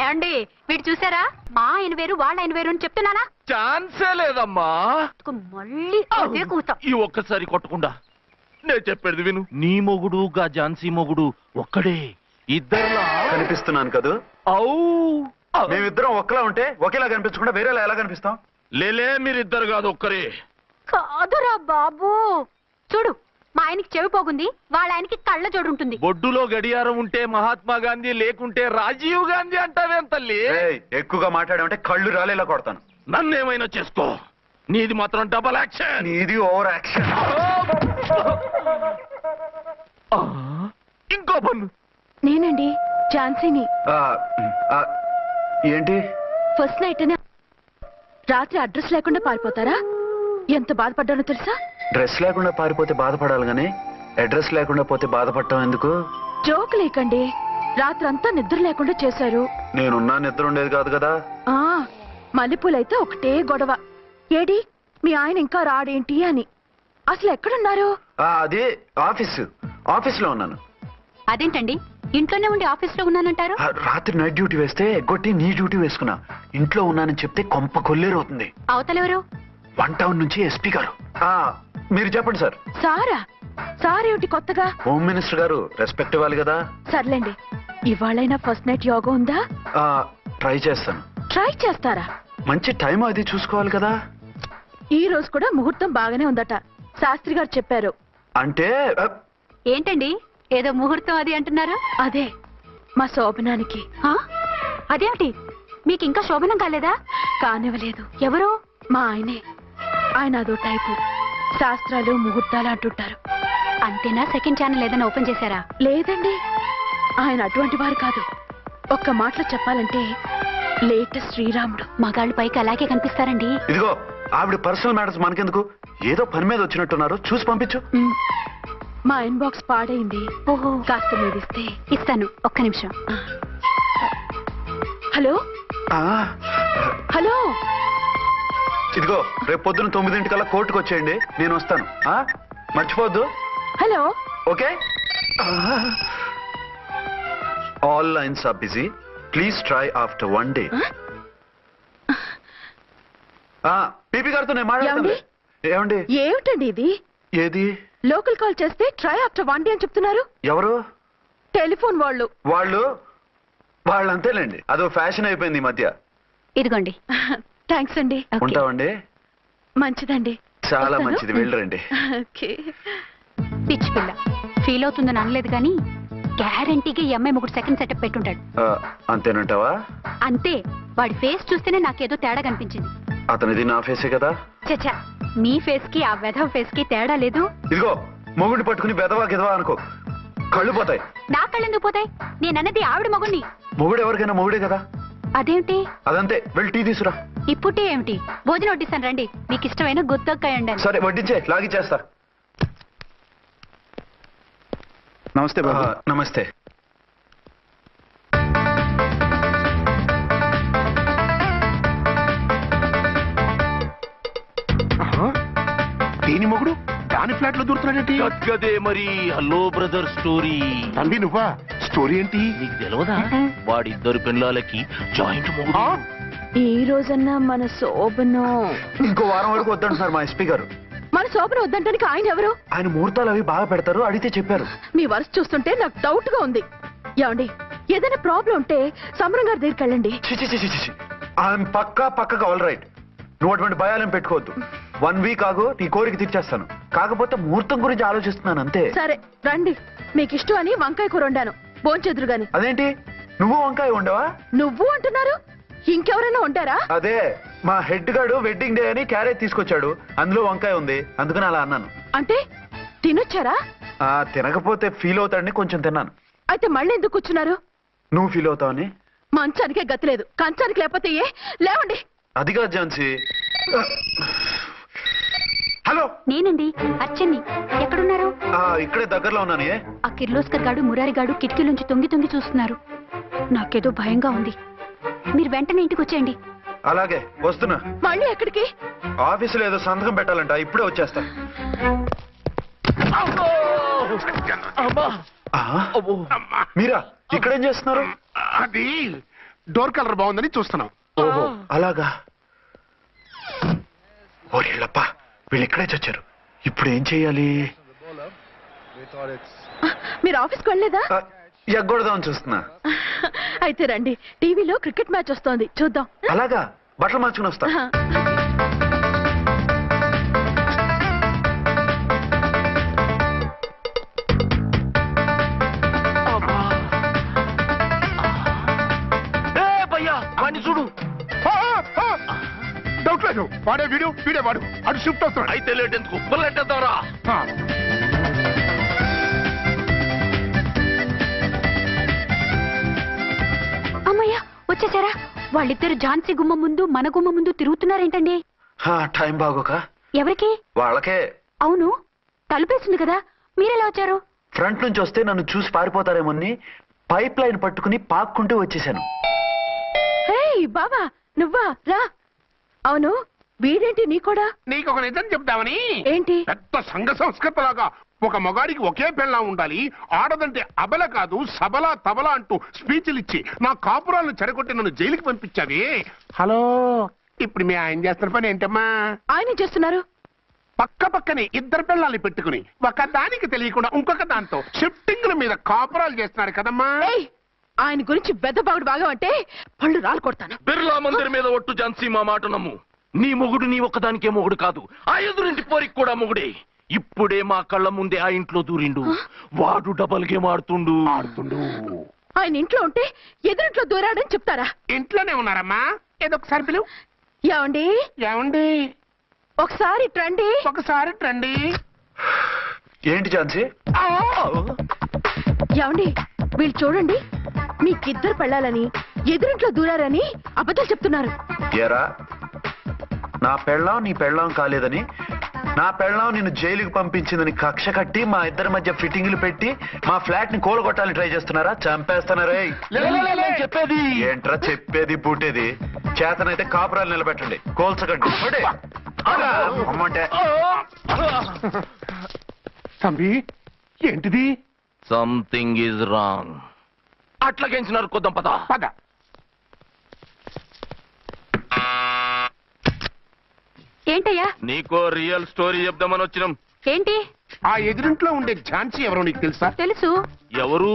ఏమండి, వీడు చూసారా? మా ఆయన వేరు వాళ్ళ ఆయన వేరు అని చెప్తున్నానా? ఛాన్సే లేదమ్మా. మళ్ళీ అదే కూతాం. ఈ ఒక్కసారి కొట్టకుండా నేను చెప్పేది విను. నీ మొగుడు గా ఝాన్సీ మొగుడు ఒక్కడే, ఇద్దరులా కనిపిస్తున్నాను కదా? మేమిద్దరం ఒక్కలా ఉంటే ఒకేలా కనిపించకుండా వేరేలా ఎలా కనిపిస్తాం? లేలే, మీరిద్దరు కాదు, ఒక్కరే. కాదురా బాబు, చూడు, మా ఆయనకి చెవి పోగుంది, వాళ్ళ ఆయనకి కళ్ళ జోడు ఉంటుంది. బొడ్డులో గడియారం ఉంటే మహాత్మా గాంధీ, లేకుంటే రాజీవ్ గాంధీ అంటావేం తల్లి? ఎక్కువగా మాట్లాడామంటే కళ్ళు రాలేలా కొడతాను. నన్నేమైనా చేసుకో, నీది మాత్రం డబల్ యాక్షన్. నీది ఓవర్ యాక్షన్. ఇంకో పన్ను. నేనండి ఝాన్సీని. ఏంటి? ఫస్ట్ నైట్ అనే రాత్రి అడ్రస్ లేకుండా పారిపోతారా? ఎంత బాధపడ్డానో తెలుసా? డ్రెస్ లేకుండా పారిపోతే బాధపడాలి గానీ అడ్రస్ లేకుండా పోతే బాధపడటం ఎందుకు? జోక్ లేకండి, రాత్రంతా నిద్ర లేకుండా చేశారు. నేనున్నా నిద్ర ఉండేది కాదు కదా. మల్లెపూలైతే ఒకటే గొడవ. ఏడి మీ ఆయన ఇంకా రాడేంటి అని. అసలు ఎక్కడున్నారు? అది ఆఫీస్లో ఉన్నాను. అదేంటండి, ఇంట్లోనే ఉండి ఆఫీస్ లో ఉన్నానంటారు? రాత్రి నైట్ డ్యూటీ వేస్తే ఎగ్గొట్టి నీ డ్యూటీ వేసుకున్నా. ఇంట్లో ఉన్నానని చెప్తే కొంప కొల్లేరవుతుంది. అవతలెవరు? 1 టౌన్ నుంచి ఎస్పీ గారు. మీరు చెప్పండి సార్. సారా? సార్ ఏమిటి కొత్తగా? హోమ్ మినిస్టర్ గారు, రెస్పెక్ట్ ఇవ్వాలి కదా. సర్లేండి, ఇవాళైనా ఫస్ట్ నైట్ యోగా ఉందా? ట్రై చేస్తాను. ట్రై చేస్తారా? మంచి టైం అది చూసుకోవాలి కదా. ఈ రోజు కూడా ముహూర్తం బాగానే ఉందట, శాస్త్రి గారు చెప్పారు. అంటే ఏంటండి, ఏదో ముహూర్తం అది అంటున్నారు? అదే మా శోభనానికి. అదేమిటి, మీకు ఇంకా శోభనం కాలేదా? కానివ్వలేదు. ఎవరు? మా ఆయనే. ఆయన అదో టైపు, శాస్త్రాలు ముహూర్తాలు అంటుంటారు. అంతేనా? సెకండ్ ఛానల్ ఏదైనా ఓపెన్ చేశారా? లేదండి, ఆయన అటువంటి వారు కాదు. ఒక్క మాటలో చెప్పాలంటే లేటెస్ట్ శ్రీరాముడు. మగాళ్ళు పైకి అలాగే కనిపిస్తారండి. ఇదిగో, ఆవిడ పర్సనల్ మ్యాటర్స్ మనకెందుకు, ఏదో పని మీద వచ్చినట్టున్నారు, చూసి పంపించు. మా ఇన్బాక్స్ పాడైంది. ఓహో, కాస్త మీద ఇస్తే. ఇస్తాను, ఒక్క నిమిషం. హలో హలో, ఇదిగో రేపు పొద్దున 9 కోర్టుకు వచ్చేయండి, నేను వస్తాను. మర్చిపోద్దు. Hello. Okay. All lines are busy, please try after 1 day. PP గారితో నేను మాట్లాడుతుంది. ఏమండి? ఏమిటండి ఇది? ఏది? లోకల్ కాల్ చేస్తే ట్రై ఆఫ్టర్ 1 day అని చెప్తున్నారు. ఎవరు? టెలిఫోన్ వాళ్ళు. వాళ్ళు అంతేలేండి, అదో ఫ్యాషన్ అయిపోయింది ఈ మధ్య. ఇదిగోండి. థ్యాంక్స్ అండి. ఉంటామండి. మంచిదండి. చాలా మంచిది, వెళ్ళరండి. పిచ్చి పిల్ల ఫీల్ అవుతుందని అనలేదు కానీ గ్యారంటీగా ఈ అమ్మాయి 3 సెకండ్ సెటప్ పెట్టుంటాడు. అంతేనంటావా? అంతే, వాడి ఫేస్ చూస్తేనే నాకేదో తేడా కనిపించింది. అతనిది నా ఫేసే కదా. చచ్చా, మీ ఫేస్ కి ఆ వెధవ ఫేస్ కి తేడా లేదు. ఇదిగో, మొగుడిని పట్టుకుని బెదవా గెదవా అనుకో, కళ్ళు పోతాయి. నా కళ్ళు ఎందుకు పోతాయి? నేనన్నది ఆవిడ మొగుడిని. మొగుడు ఎవరికైనా మొగుడే కదా. అదేంటి? అదంతే, వెళ్ళి టీ తీసురా. ఇప్పుడే ఏమిటి, భోజనం వడ్డిస్తాను రండి. మీకు ఇష్టమైన గుత్తొక్కాయ ఉండండి. సరే, వడ్డించే, లాగిచ్చేస్తా. నమస్తే బాబు. నమస్తే. దీని మొగుడు దాని ఫ్లాట్ లో దూరుతున్నాడేంటి? గదే మరి హలో బ్రదర్ స్టోరీ. తంబి నువ్వా? స్టోరీ ఏంటి? నీకు తెలియదా? వాడిద్దరు పిల్లలకి జాయింట్ మొగుడు. ఈ రోజన్నా మన శోభను ఇంకో వారం వరకు వద్దంటున్నారు మా ఎస్పీ గారు. మన శోభను వద్దంటానికి ఆయన ఎవరు? ఆయన ముహూర్తాలు అవి బాగా పెడతారు, అడిగితే చెప్పారు. మీ వరుస చూస్తుంటే నాకు డౌట్ గా ఉంది. ఏమండి, ఏదైనా ప్రాబ్లం ఉంటే సమరం గారి దగ్గరికి వెళ్ళండి. ఆయన పక్కగా ఆల్ రైట్. నువ్వు అటువంటి భయాలను పెట్టుకోవద్దు. 1 వీక్ ఆగు, నీ కోరిక తీర్చేస్తాను. కాకపోతే ముహూర్తం గురించి ఆలోచిస్తున్నాను అంతే. సరే రండి, మీకు ఇష్టం అని వంకాయ కూర వండాను, భోంచెదురు గాని. అదేంటి నువ్వు వంకాయ ఉండవా? నువ్వు అంటున్నారు, ఇంకెవరైనా ఉంటారా? అదే మా హెడ్ గాడు వెడ్డింగ్ డే అని క్యారేజ్ తీసుకొచ్చాడు, అందులో వంకాయ ఉంది, అందుకని అలా అన్నాను. అంటే తినొచ్చారా? తినకపోతే ఫీల్ అవుతాడని కొంచెం తిన్నాను. అయితే మళ్ళీ ఎందుకు కూర్చున్నారు? నువ్వు ఫీల్ అవుతావని. మంచానికే గతి లేదు, కంచానికి లేకపోతే ఏ? లేవండి. అది కాదు ఝాన్సీ. హలో, నేనండి అర్చన్ని. ఎక్కడున్నారు? ఇక్కడే దగ్గరలో ఉన్నాను. ఆ కిర్లోస్కర్ గాడు మురారి గాడు కిటికీలోంచి తొంగి చూస్తున్నారు. నాకేదో భయంగా ఉంది. మీరు వెంటనే ఇంటికి వచ్చేయండి. అలాగే వస్తున్నా. మళ్ళీ ఎక్కడికి? ఆఫీసులో ఏదో సంతకం పెట్టాలంట, ఇప్పుడే వచ్చేస్తా. మీరా ఇక్కడేం చేస్తున్నారు? అది డోర్ కలర్ బాగుందని చూస్తున్నాం. ఓహో అలాగా. ఓరేళ్ళప్ప, వీళ్ళు ఇక్కడే చచ్చారు. ఇప్పుడు ఏం చెయ్యాలి? మీరు ఆఫీస్కి వెళ్ళలేదా? ఎగ్గొడదామని చూస్తున్నా. అయితే రండి, టీవీలో క్రికెట్ మ్యాచ్ వస్తోంది, చూద్దాం. అలాగా, బట్టలు మార్చుకుని వస్తా. చూడు, డౌట్ లేదు, వాడే వీడే వాడు. అటు షిఫ్ట్ వస్తున్నాడు. అయితే లేట్ ఎందుకు, బుల్లెట్టేద్దాంరా. అమ్మయ్య, వచ్చేసారా? వాళ్ళిద్దరు ఝాన్సీ గుమ్మ ముందు మన గుమ్మ ముందు తిరుగుతున్నారేంటండి? టైం బాగోక. ఎవరికి? వాళ్ళకే. అవును, తలుపేసింది కదా, మీరెలా వచ్చారు? ఫ్రంట్ నుంచి వస్తే నన్ను చూసి పారిపోతారేమోని పైప్ లైన్ పట్టుకుని పాక్కుంటూ వచ్చేసాను. బాబా నువ్వా? రా. అవును, వీడేంటి నీ కూడా? నీకు ఒక నిజం చెప్తామని. ఏంటి? పెద్ద సంఘ సంస్కృత లాగా ఒక మగాడికి ఒకే పెళ్ళ ఉండాలి, ఆడదంటే అబల కాదు సబల తబల అంటూ స్పీచ్లు ఇచ్చి నా కాపురాలను చెడగొట్టి నన్ను జైలుకి పంపించావి. హలో, ఇప్పుడు మీ ఆయన చేస్తున్న పని ఏంటమ్మా? ఆయన చేస్తున్నారు పక్కనే ఇద్దరు పిల్లల్ని పెట్టుకుని ఒక దానికి తెలియకుండా ఇంకొక దాంతో షిఫ్టింగ్ల మీద కాపురాలు చేస్తున్నారు కదమ్మా. ఆయన గురించి బెద్దబాగుడు బాగా అంటే పళ్ళు రాలు కొడతాను. బిర్లా మందిర్ మీద ఒట్టు ఝాన్సీ, మా మాట నమ్ము. నీ మొగుడు నీ ఒక్కదానికే మొగుడు కాదు, ఆ ఎదురింటి పోరికి కూడా మొగుడే. ఇప్పుడే మా కళ్ళ ముందే ఆ ఇంట్లో దూరిండు. వాడు డబల్ గేమ్ ఆడుతుండు. ఆయన ఇంట్లో ఉంటే ఎదురింట్లో దూరాడని చెప్తారా? ఇంట్లోనే ఉన్నారమ్మా. ఏదో ఒకసారి పిలువు. ఏమండి ఒకసారి ట్రండి. ఏంటి ఝాన్సీ? ఏమండి, వీళ్ళు చూడండి, మీకిద్దరు పెళ్ళాలని ఎదురింట్లో దూరారని అబద్ధాలు చెప్తున్నారు. ఎరా, నా పెళ్ళాం నీ పెళ్ళాం కాలేదని, నా పెళ్ళాం నిన్ను జైలుకి పంపించిందని కక్ష కట్టి మా ఇద్దరి మధ్య ఫిట్టింగ్లు పెట్టి మా ఫ్లాట్ ని కూలగొట్టాలని ట్రై చేస్తున్నారా? చంపేస్తున్నారే. చెప్పేది ఏంట్రా చెప్పేది పూటేది? చేతనైతే కాపురాలు నిలబెట్టండి, కోల్చకండి. అమ్మంటే తంబి, ఏంటిది? Something is wrong. అట్లాగేంచినారు, కొద్దాం పద. ఏంటయ్యా? నీకో రియల్ స్టోరీ చెప్దామని వచ్చినాం. ఏంటి? ఆ ఎదురింట్లో ఉండే ఝాన్సీ ఎవరో నీకు తెలుసా? తెలుసు. ఎవరు?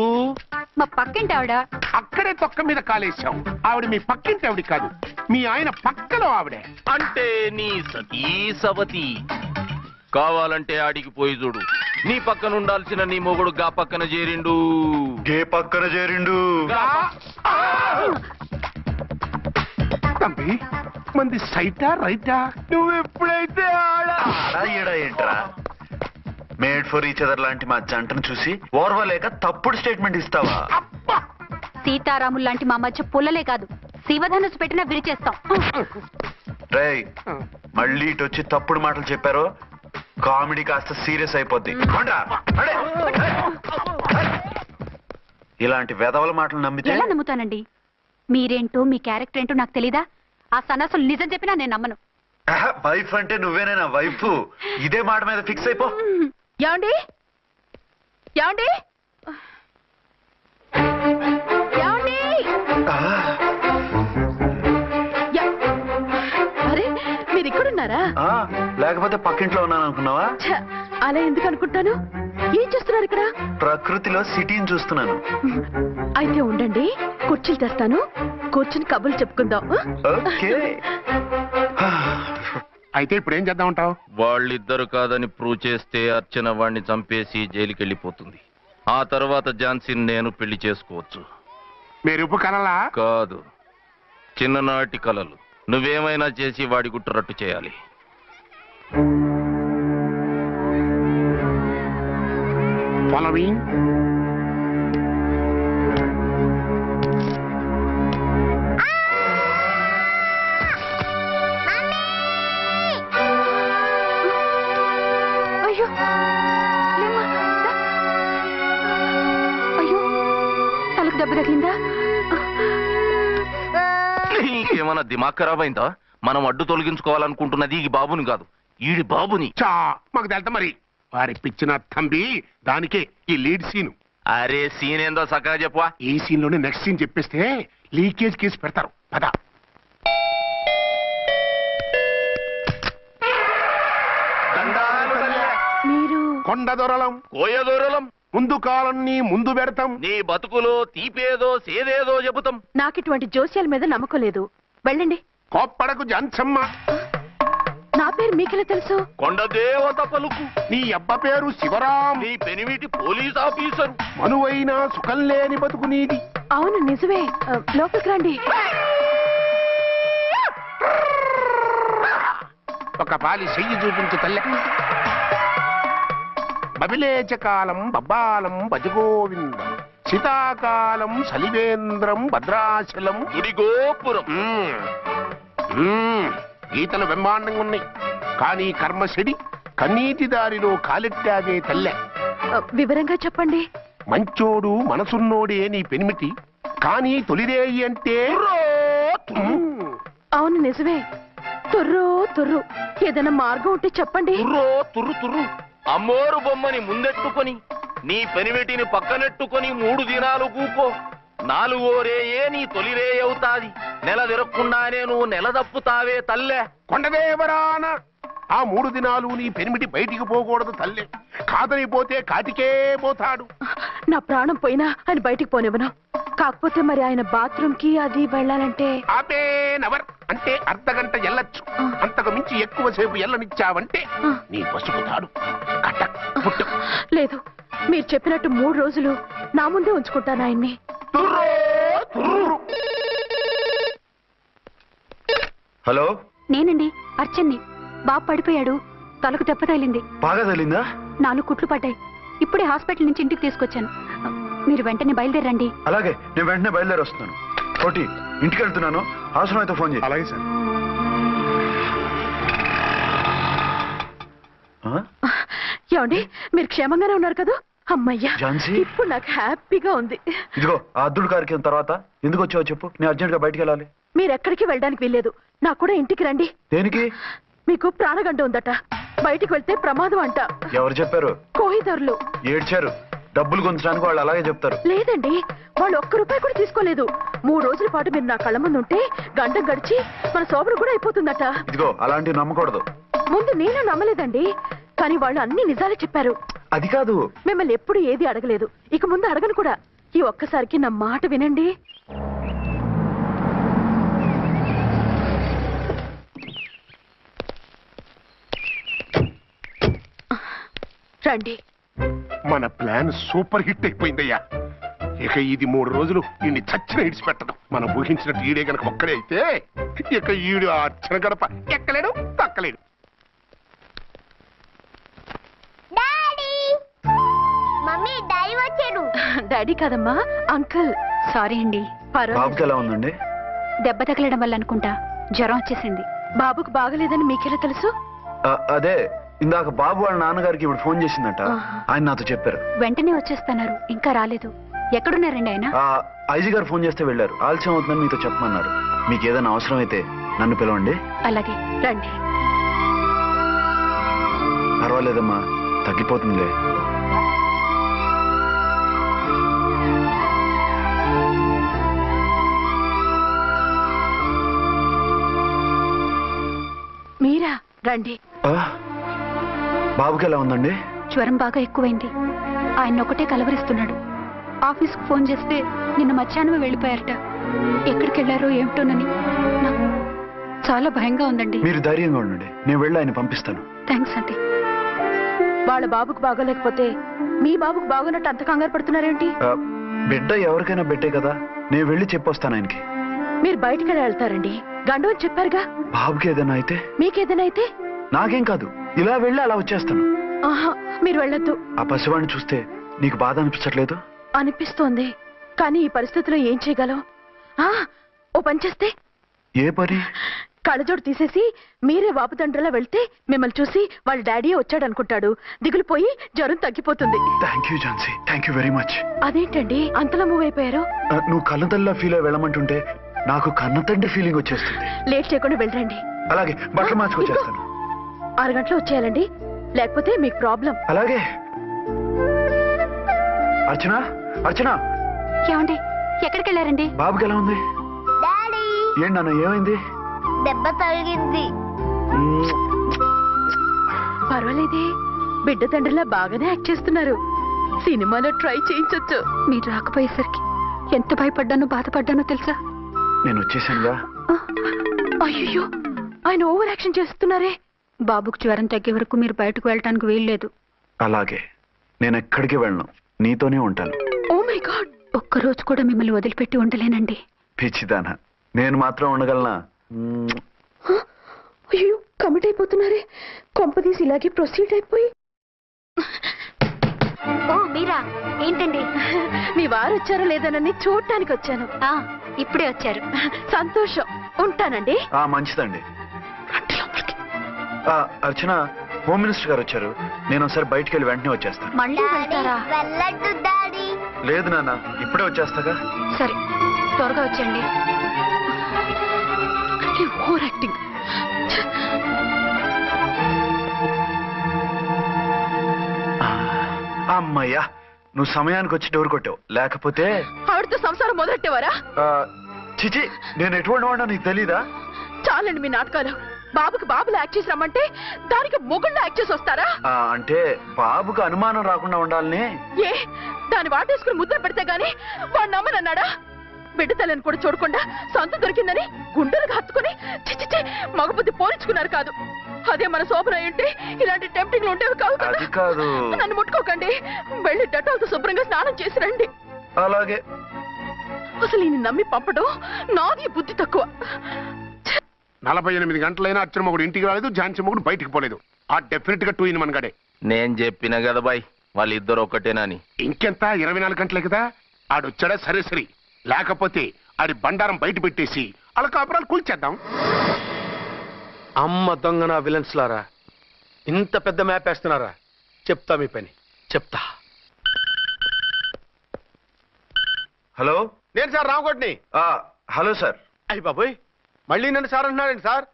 మా పక్కింటి ఆవిడ. అక్కడే తొక్క మీద కాలేశావు. ఆవిడ మీ పక్కింటి ఆవిడ కాదు, మీ ఆయన పక్కలో ఆవిడే. అంటే నీ సతీ సవతి. కావాలంటే ఆడికి పోయి చూడు. నీ పక్కన ఉండాల్సిన నీ మొగుడు గా పక్కన చేరిండు. తంబి, మంది సైటా రైటా? నువ్వు ఎప్పుడైతే ఏంట్రా, మేడ్ ఫర్ ఈచ్ అదర్ లాంటి మా జంటను చూసి ఓర్వలేక తప్పుడు స్టేట్మెంట్ ఇస్తావా? సీతారాములు లాంటి మా మధ్య పుల్లలే కాదు, శివధనుసు పెట్టినా విరిచేస్తాం. రేయ్, మళ్ళీ ఇటు వచ్చి తప్పుడు మాటలు చెప్పారో కామెడీ కాస్త సీరియస్ అయిపోద్ది. ఇలాంటి వెధవల మాటలు నమ్మితే ఎలా నమ్ముతానండి? మీరేంటో మీ క్యారెక్టర్ ఏంటో నాకు తెలీదా? ఆ సన్నాసులు నిజం చెప్పినా నేను నమ్మను. వైఫ్ అంటే నువ్వేనేనా వైఫ్? ఇదే మాట మీద ఫిక్స్ అయిపో. ఏమండి ఏమండి ఏమండి? అరే మీరు ఇక్కడున్నారా? లేకపోతే పక్కింట్లో ఉన్నాను అనుకున్నావా? అలా ఎందుకు అనుకుంటాను? ఏం చేస్తున్నారు ఇక్కడ? ప్రకృతిలో సిటీని చూస్తున్నాను. అయితే ఉండండి, కుర్చీలు తెస్తాను, కూర్చుని కబుర్లు చెప్పుకుందాం. ఓకే. అయితే ఇప్పుడు ఏం చేద్దాం అంటావు? వాళ్ళిద్దరు కాదని ప్రూవ్ చేస్తే అర్చన వాణ్ణి చంపేసి జైలుకి వెళ్ళిపోతుంది. ఆ తర్వాత ఝాన్సీని నేను పెళ్లి చేసుకోవచ్చు. మీరు కలలా? కాదు, చిన్ననాటి కలలు. నువ్వేమైనా చేసి వాడి గుట్టురట్టు చేయాలి. ఫాలోయింగ్. అయ్యో అయ్యో, తలకు దెబ్బ తగిలిందా? నీకేమన్నా దిమాగ్ ఖరాబ్ అయిందా? మనం అడ్డు తొలగించుకోవాలనుకుంటున్నది ఈ బాబుని కాదు, ఈడి బాబుని. మాకు తెలుతా మరి. వారి పిచ్చిన తంబి, దానికే ఈ లీడ్ సీను. అరే సీన్ ఏందో సక్కగా చెప్పవా? ఈ సీన్ లోనే నెక్స్ట్ సీన్ చెప్పేస్తే లీకేజ్ కేసు పెడతారు. పద. మీరు కొండ దొరలం, కోయ దూరలం, ముందు కాలన్నీ ముందు పెడతాం. నీ బతుకులో తీపేదో సేదేదో చెబుతాం. నాకు ఇటువంటి జోస్యాల మీద నమ్మకం లేదు. వెళ్ళండి. కోప్పడకు జంచమ్మ. నా పేరు మీకెలా తెలుసు? కొండ దేవత పలుకు. నీ అబ్బ పేరు శివరాం. నీ పెనిమిటి పోలీస్ ఆఫీసరు. మనువైన సుఖం లేని బతుకు నీది. అవును నిజమే. లోపలికి రండి. ఒక పాలి చెయ్యి చూపించు తల్లె. బబిలేచకాలం బబ్బాలం భజగోవిందం, శీతాకాలం సలివేంద్రం భద్రాచలం గుడిగోపురం. గీతలు బ్రహ్మాండంగా ఉన్నాయి, కానీ కర్మ చెడి కన్నీటి దారిలో కాలెట్టాగే తల్లె. వివరంగా చెప్పండి. మంచోడు మనసున్నోడే నీ పెనిమిటి, కానీ తొలిరేయి అంటే అవును నిజమే. తుర్రు తుర్రు. ఏదైనా మార్గం ఉంటే చెప్పండి. తుర్రు తుర్రు. అమ్మోరు బొమ్మని ముందెట్టుకొని నీ పెనిమిటిని పక్కనెట్టుకొని 3 దినాలు కూకో. 4వ రేయే నీ తొలి రే అవుతాది. నెల తిరగకుండానే నువ్వు నెల తప్పుతావే తల్లే. కొండదేవరాన ఆ 3 దినాలు నీ పెనిమిటి బయటికి పోకూడదు తల్లే. కాదని పోతే కాటికే పోతాడు. నా ప్రాణం పోయినా ఆయన బయటికి పోనివ్వను. కాకపోతే మరి ఆయన బాత్రూమ్ కి అది వెళ్ళాలంటే ఆపేనవర్ అంటే అర్ధగంట వెళ్ళొచ్చు. అంతకు మించి ఎక్కువసేపు ఎల్లనిచ్చావంటే నీ పసుపుతాడు. లేదు, మీరు చెప్పినట్టు 3 రోజులు నా ముందే ఉంచుకుంటాను ఆయన్ని. హలో, నేనండి అర్చన్ని. బాబు పడిపోయాడు, తలకు దెబ్బ తగిలింది. బాగా తగిలిందా? 4 కుట్లు పడ్డాయి. ఇప్పుడే హాస్పిటల్ నుంచి ఇంటికి తీసుకొచ్చాను. మీరు వెంటనే బయలుదేరండి. అలాగే, నేను వెంటనే బయలుదేరి వస్తున్నాను. కోటి, ఇంటికి వెళ్తున్నాను. అవసరం అయితే ఫోన్ చేయి. అలాగే సార్. ఏమండి, మీరు క్షేమంగానే ఉన్నారు కదా? అమ్మయ్యా, ఝాన్సీ, ఇప్పుడు నాకు హ్యాపీగా ఉంది. ఇదిగో ఆ అద్దుడు కార్యక్రమం తర్వాత ఎందుకు వచ్చావో చెప్పు. నేను అర్జెంట్ గా బయటికి వెళ్ళాలి. మీరు ఎక్కడికి వెళ్ళడానికి వీల్లేదు. నాకు కూడా ఇంటికి రండి. దేనికి? మీకు ప్రాణగంట ఉందట. బయటికి వెళ్తే ప్రమాదం అంట. ఎవరు చెప్పారు? కోహిదారులు ఏడ్చారు. డబ్బులు గుంచడానికి వాళ్ళు అలాగే చెప్తారు. లేదండి, వాళ్ళు ₹1 కూడా తీసుకోలేదు. 3 రోజుల పాటు మీరు నా కళ్ళ ముందు ఉంటే గంట గడిచి మన శోభను కూడా అయిపోతుందట. ఇదిగో అలాంటివి నమ్మకూడదు. ముందు నేను నమ్మలేదండి, కానీ వాళ్ళు అన్ని నిజాలే చెప్పారు. అది కాదు, మిమ్మల్ని ఎప్పుడు ఏది అడగలేదు, ఇక ముందు అడగను కూడా. ఈ ఒక్కసారికి నా మాట వినండి. రండి. మన ప్లాన్ సూపర్ హిట్ అయిపోయిందయ్యా. ఇక ఇది 3 రోజులు ఈయన్ని చచ్చిన ఇడిచిపెట్టడం. మనం ఊహించినట్టు ఈడే గనక ఒక్కడే అయితే ఇక ఈడు ఆ అర్చన గడప ఎక్కలేడు, తక్కలేడు. మమ్మీ డాడీ వచ్చాడు. డాడీ కాదమ్మా, అంకుల్. సారీ అండి. బాబుకి ఎలా ఉందండి? దెబ్బ తగలడం వల్ల అనుకుంటా జ్వరం వచ్చేసింది. బాబుకు బాగలేదని మీకెలా తెలుసు? అదే ఇందాక బాబు వాళ్ళ నాన్నగారికి ఇప్పుడు ఫోన్ చేసిందంట. ఆయన నాతో చెప్పారు. వెంటనే వచ్చేస్తున్నారు, ఇంకా రాలేదు. ఎక్కడున్నారండి ఆయన? ఐజీ గారు ఫోన్ చేస్తే వెళ్ళారు. ఆలస్యం అవుతుందని మీతో చెప్పమన్నారు. మీకు ఏదైనా అవసరం అయితే నన్ను పిలవండి. అలాగే రండి. పర్వాలేదమ్మా, తగ్గిపోతుందిలే. మీరా? రండి. బాబుకి ఎలా ఉందండి? జ్వరం బాగా ఎక్కువైంది. ఆయన ఒకటే కలవరిస్తున్నాడు. ఆఫీస్కు ఫోన్ చేస్తే నిన్న మధ్యాహ్నమే వెళ్ళిపోయారట. ఎక్కడికి వెళ్ళారో ఏమిటోనని నాకు చాలా భయంగా ఉందండి. మీరు ధైర్యంగా ఉండండి, నేను వెళ్ళి ఆయన పంపిస్తాను. థ్యాంక్స్ అండి. వాళ్ళ బాబుకు బాగోలేకపోతే మీ బాబుకు బాగున్నట్టు అంత కంగారు పడుతున్నారేంటి? బిడ్డ ఎవరికైనా బిడ్డే కదా, నేను వెళ్ళి చెప్పొస్తాను ఆయనకి. మీరు బయటికి వెళ్తారండి, గండు అని చెప్పారుగా. బాబుకి ఏదైనా అయితే? మీకేదైనా అయితే? నాకేం కాదు, ఇలా వెళ్ళి అలా వచ్చేస్తాను. ఆహా, మీరు వెళ్ళొద్దు. ఆ పసివాడిని చూస్తే నీకు బాధ అనిపించట్లేదు? అనిపిస్తోంది, కానీ ఈ పరిస్థితిలో ఏం చేయగలం? ఓ పని చేస్తే? ఏ పని? కళ్ళజోడు తీసేసి మీరే వాపుతండ్రలా వెళ్తే మిమ్మల్ని చూసి వాళ్ళ డాడీ వచ్చాడు అనుకుంటాడు. దిగులు పోయి జ్వరం తగ్గిపోతుంది. Thank you Jhansi, thank you very much. అదేంటండి అంతలా మూవ్ అయిపోయారు? నువ్వు కన్నతల్లిలా ఫీల్ అయి వెళ్ళమంటుంటే నాకు కన్నతండ్రి ఫీలింగ్ వచ్చేస్తుంది. లేట్ చేయకుండా వెళ్ళండి. అలాగే, బట్టలు మార్చుకొచ్చేస్తాను. 6 గంటలు వచ్చేయాలండి, లేకపోతే మీకు ప్రాబ్లం. అలాగే. అర్చన, అర్చన. ఏమండి, ఎక్కడికి వెళ్ళారండి? బాబుకి ఎలా ఉంది? డాడీ ఏంటి నాన్న, ఏమైంది? దెబ్బ తగిలింది. పర్వాలేదే, బిడ్డ తండ్రిలా బాగానే యాక్ట్ చేస్తున్నారు. సినిమాలో ట్రై చేయించొచ్చు. మీరు రాకపోయేసరికి ఎంత భయపడ్డానో బాధపడ్డానో తెలుసా? నేను వచ్చేసానుగా. అయ్యో, ఆయన ఓవర్ యాక్షన్ చేస్తున్నారే. బాబుకు జ్వరం తగ్గే వరకు మీరు బయటకు వెళ్ళటానికి వీల్లేదు. అలాగే, నేను ఎక్కడికి వెళ్ళను, నీతోనే ఉంటాను. ఓ మై గాడ్, ఒక్కరోజు కూడా మిమ్మల్ని వదిలిపెట్టి ఉండలేనండి. పిచ్చిదానా, నేను మాత్రం ఉండగలనా? అయ్యో, కమిట్ అయిపోతున్నారే. కొంపదీసి ఇలాగే ప్రొసీడ్ అయిపోయి. ఓ మీరా, ఏంటండి? మీ వారు వచ్చారో లేదనని చూడటానికి వచ్చాను. ఇప్పుడే వచ్చారు. సంతోషం, ఉంటానండి. మంచిదండి. అర్చన, హోమ్ మినిస్టర్ గారు వచ్చారు. నేను ఒకసారి బయటికి వెళ్ళి వెంటనే వచ్చేస్తాను. మళ్ళీ వెళ్తారా? వెళ్ళొద్దు డాడీ. లేదు నాన్న, ఇప్పుడే వచ్చేస్తాగా. సరే, త్వరగా వచ్చేయండి. Over acting. అమ్మయ్యా, నువ్వు సమయానికి వచ్చి డోర్ కొట్టావు, లేకపోతే ఆవిడతో సంసారం మొదలెట్టేవారా? చిచి, నేను ఎటువంటి వాడినా నీకు తెలీదా? చాలండి మీ నాటకాలు. బాబుకి బాబులు యాక్ట్ చేసి రమ్మంటే దానికి మొగుళ్ళు యాక్ట్ చేసి వస్తారా? అంటే బాబుకు అనుమానం రాకుండా ఉండాలని. ఏ, దాన్ని వాటేసుకుని ముద్ర పెడితే గాని వాడు నమ్మనన్నాడా? బిడ్డ తల్లిని కూడా చూడకుండా సొంత దొరికిందని గుండెలకు హత్తుకుని చిచిచి మగబుద్ధి పోల్చుకున్నారు కాదు. అదే మన శోభన ఏంటి ఇలాంటి టెంప్టింగ్లు ఉండేవి కావు కదా. నన్ను ముట్టుకోకండి, వెళ్ళి డెటాల్తో శుభ్రంగా స్నానం చేసి రండి. అలాగే. అసలు ఈయన నమ్మి పంపడం నాది బుద్ధి తక్కువ. 48 గంటలైనా అర్చన మొగుడు ఇంటికి రాలేదు, ఝాన్సీ మొగుడు బయటికి పోలేదు. ఆ డెఫినెట్ గా 2 in 1 గడే. నేను చెప్పిన కదా బాయ్, వాళ్ళిద్దరు ఒకటేనని. ఇంకెంత 24 గంటలే కదా. ఆడొచ్చాడా సరే సరే, లేకపోతే ఆడి బండారం బయట పెట్టేసి అలా కాపురాలు కూల్చేద్దాం. అమ్మ దొంగ నా విలన్స్ లారా, ఇంత పెద్ద మ్యాప్ వేస్తున్నారా? చెప్తా మీ పని, చెప్తా. హలో, నేను సార్ రామకోటిని. Hello sir. అయ్యి బాబోయ్, మళ్ళీ నన్ను సార్ అంటున్నారండి సార్.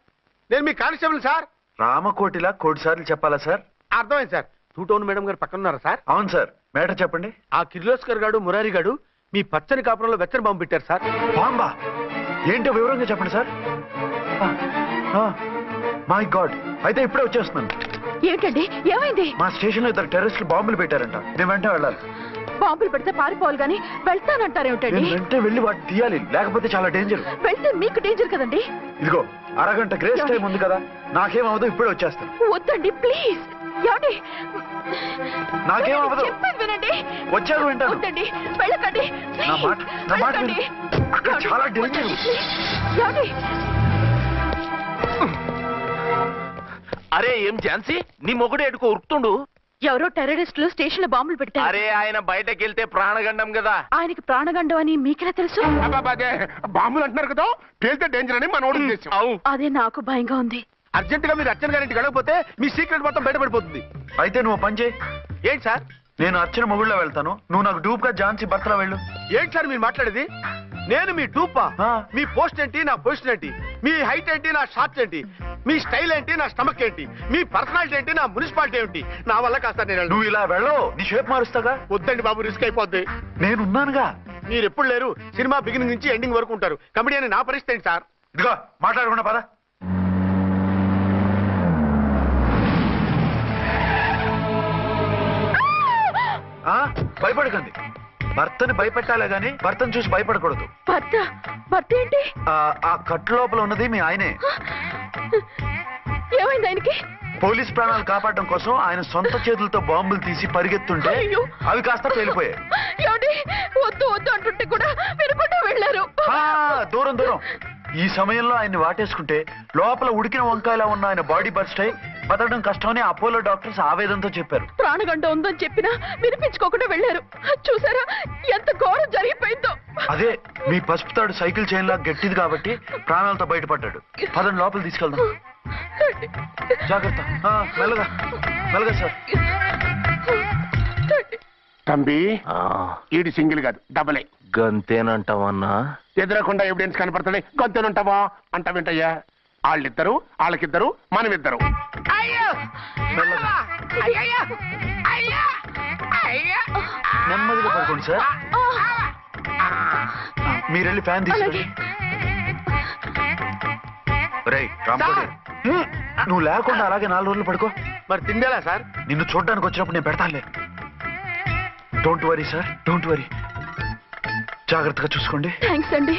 నేను మీ కానిస్టేబుల్ సార్. రామకోటిలా కోటి సార్లు చెప్పాలా సార్? అర్థమైంది సార్. 2 Town మేడం గారు పక్కన ఉన్నారా సార్? అవును సార్. మేటర్ చెప్పండి. ఆ కిర్లోస్కర్ గారు మురారి గారు మీ పచ్చని కాపురంలో వెచ్చని బాంబు పెట్టారు సార్. బాంబా? ఏంటో వివరంగా చెప్పండి సార్. మై గాడ్, అయితే ఇప్పుడే వచ్చేస్తున్నాను. ఏంటండి, ఏమైంది? మా స్టేషన్ లో 2 టెర్రరిస్టులు బాంబులు పెట్టారంట. నేను వెంటనే వెళ్ళాలి. బాంబులు పెడితే పారిపోవాలి గాని వెళ్తానంటారేమిటండి? నేను వెంటనే వెళ్ళి వాటిని తీయాలి, లేకపోతే చాలా డేంజర్. వెళ్తే మీకు డేంజర్ కదండి. ఇదిగో, అరగంట గ్రేస్ టైం ఉంది కదా, నాకేమవదు, ఇప్పుడే వచ్చేస్తాను. వద్దండి ప్లీజ్. ఏమండి, నాకేమవదు, చెప్పేది వినండి. వచ్చాక వింటాను. వద్దండి, వెళ్ళకండి. నా మాట విను. అక్కడ చాలా డేంజర్. ఏమండి? అరే ఏం ఝాన్సీ, నీ మొగుడు ఎడుకో ఉరుకుతుండు. ఎవరో టెర్రరిస్టులు స్టేషన్ లో బాంబులు పెట్టారు. అరే ఆయన బయటకెళ్తే ప్రాణగండం కదా. ఆయనకి ప్రాణగండం అని మీకెలా తెలుసు? బాంబులు అంటున్నారు కదా, పేలితే డేంజర్ అని మన ఉద్దేశం. అదే నాకు భయంగా ఉంది. అర్జెంట్ గా మీరు అర్చన గారింటికి వెళ్ళకపోతే మీ సీక్రెట్ మొత్తం బయటపడిపోతుంది. అయితే నువ్వు పని చేయి. ఏంటి సార్? నేను అర్చన మొగుళ్ళో వెళ్తాను, నువ్వు నాకు డూప్ గా ఝాన్సీ భర్తలో వెళ్ళు. ఏంటి సార్ మీరు మాట్లాడేది? నేను మీ టూపా? మీ పోస్ట్ ఏంటి, నా పొజిషన్ ఏంటి? మీ హైట్ ఏంటి, నా షార్ట్ ఏంటి? మీ స్టైల్ ఏంటి, నా స్టమక్ ఏంటి? మీ పర్సనాలిటీ ఏంటి, నా మున్సిపాలిటీ ఏంటి? నా వల్ల కాస్త నేను నువ్వు ఇలా వెళ్ళవు, నీ షేప్ మారుస్తాగా. వద్దండి బాబు, రిస్క్ అయిపోద్ది. నేనున్నానుగా. మీరు ఎప్పుడు లేరు, సినిమా బిగినింగ్ నుంచి ఎండింగ్ వరకు ఉంటారు. కమెడీ అని నా పరిస్థితి ఏంటి సార్? ఇదిగో మాట్లాడకుండా పద. భయపడకండి. భర్తని భయపెట్టాలే గాని భర్తను చూసి భయపడకూడదు. భర్త ఏంటి? ఆ కట్టు లోపల ఉన్నది మీ ఆయనే. ఏమైంది ఆయనకి? పోలీస్ ప్రాణాలు కాపాడడం కోసం ఆయన సొంత చేతులతో బాంబులు తీసి పరిగెత్తుంటే అవి కాస్త పేలిపోయాయి. వద్దు వద్దు అంటుంటే కూడా వినకుండా వెళ్ళారు. దూరం దూరం. ఈ సమయంలో ఆయన్ని వాటేసుకుంటే లోపల ఉడికిన వంకాయలా ఉన్న ఆయన బాడీ బర్స్ట్ అయి బతకడం కష్టమని అపోలో డాక్టర్స్ ఆవేదనతో చెప్పారు. ప్రాణగంట ఉందని చెప్పినా వినిపించుకోకుండా వెళ్ళారు. చూసారా ఎంత ఘోరం జరిగిపోయిందో. అదే మీ పసుపు తాడు సైకిల్ చైన్ లా గట్టిది కాబట్టి ప్రాణాలతో బయటపడ్డాడు. పదండి లోపల తీసుకెళ్దాం. జాగ్రత్త. మెల్లగా మెల్లగా సార్. తంబి ఈడి సింగిల్ కాదు, డబలే. గంతేనంటావన్నా? ఎదురకుండా ఎవిడెన్స్ కనపడతాడే గంతేనంటావా అంటావేంటయ్యా? వాళ్ళిద్దరు, వాళ్ళకిద్దరు, మనమిద్దరు. నెమ్మదిగా పడుకోండి సార్. మీరెళ్ళి ఫ్యాన్ తీసుకోండి. రేయ్ రాంపడి, నువ్వు లేకుండా అలాగే 4 రోజులు పడుకో. మరి తిండేలా సార్? నిన్ను చూడడానికి వచ్చినప్పుడు నేను పెడతానులే. Don't worry sir, don't worry. జాగ్రత్తగా చూసుకోండి. థ్యాంక్స్ అండి.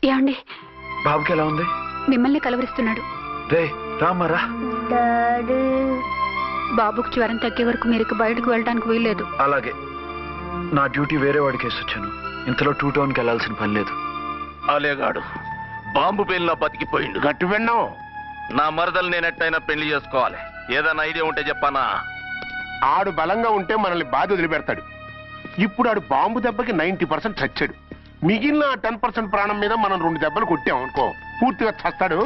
ఏమండి, బాబుకి ఎలా ఉంది? మిమ్మల్ని కలవరిస్తున్నాడు. రే రామ్మరా. బాబుకు జ్వరం తగ్గే వరకు మీరు బయటకు వెళ్ళడానికి వీల్లేదు. అలాగే. నా డ్యూటీ వేరే వాడికి వేసి వచ్చాను. ఇంతలో 2 టౌన్కి వెళ్ళాల్సిన పని లేదు. అలేగాడు బాంబు పేలినా బతికిపోయిండు. గట్టి విన్నావు. నా మరదలు నేనెట్టయినా పెళ్లి చేసుకోవాలి. ఏదైనా ఐడియా ఉంటే చెప్పానా? ఆడు బలంగా ఉంటే మనల్ని బాధ వదిలిపెడతాడు. ఇప్పుడు ఆడు బాంబు దెబ్బకి 90% చచ్చాడు. మిగిలిన 10% ప్రాణం మీద మనం 2 దెబ్బలు కొట్టాం అనుకో, పూర్తిగా చస్తాడు.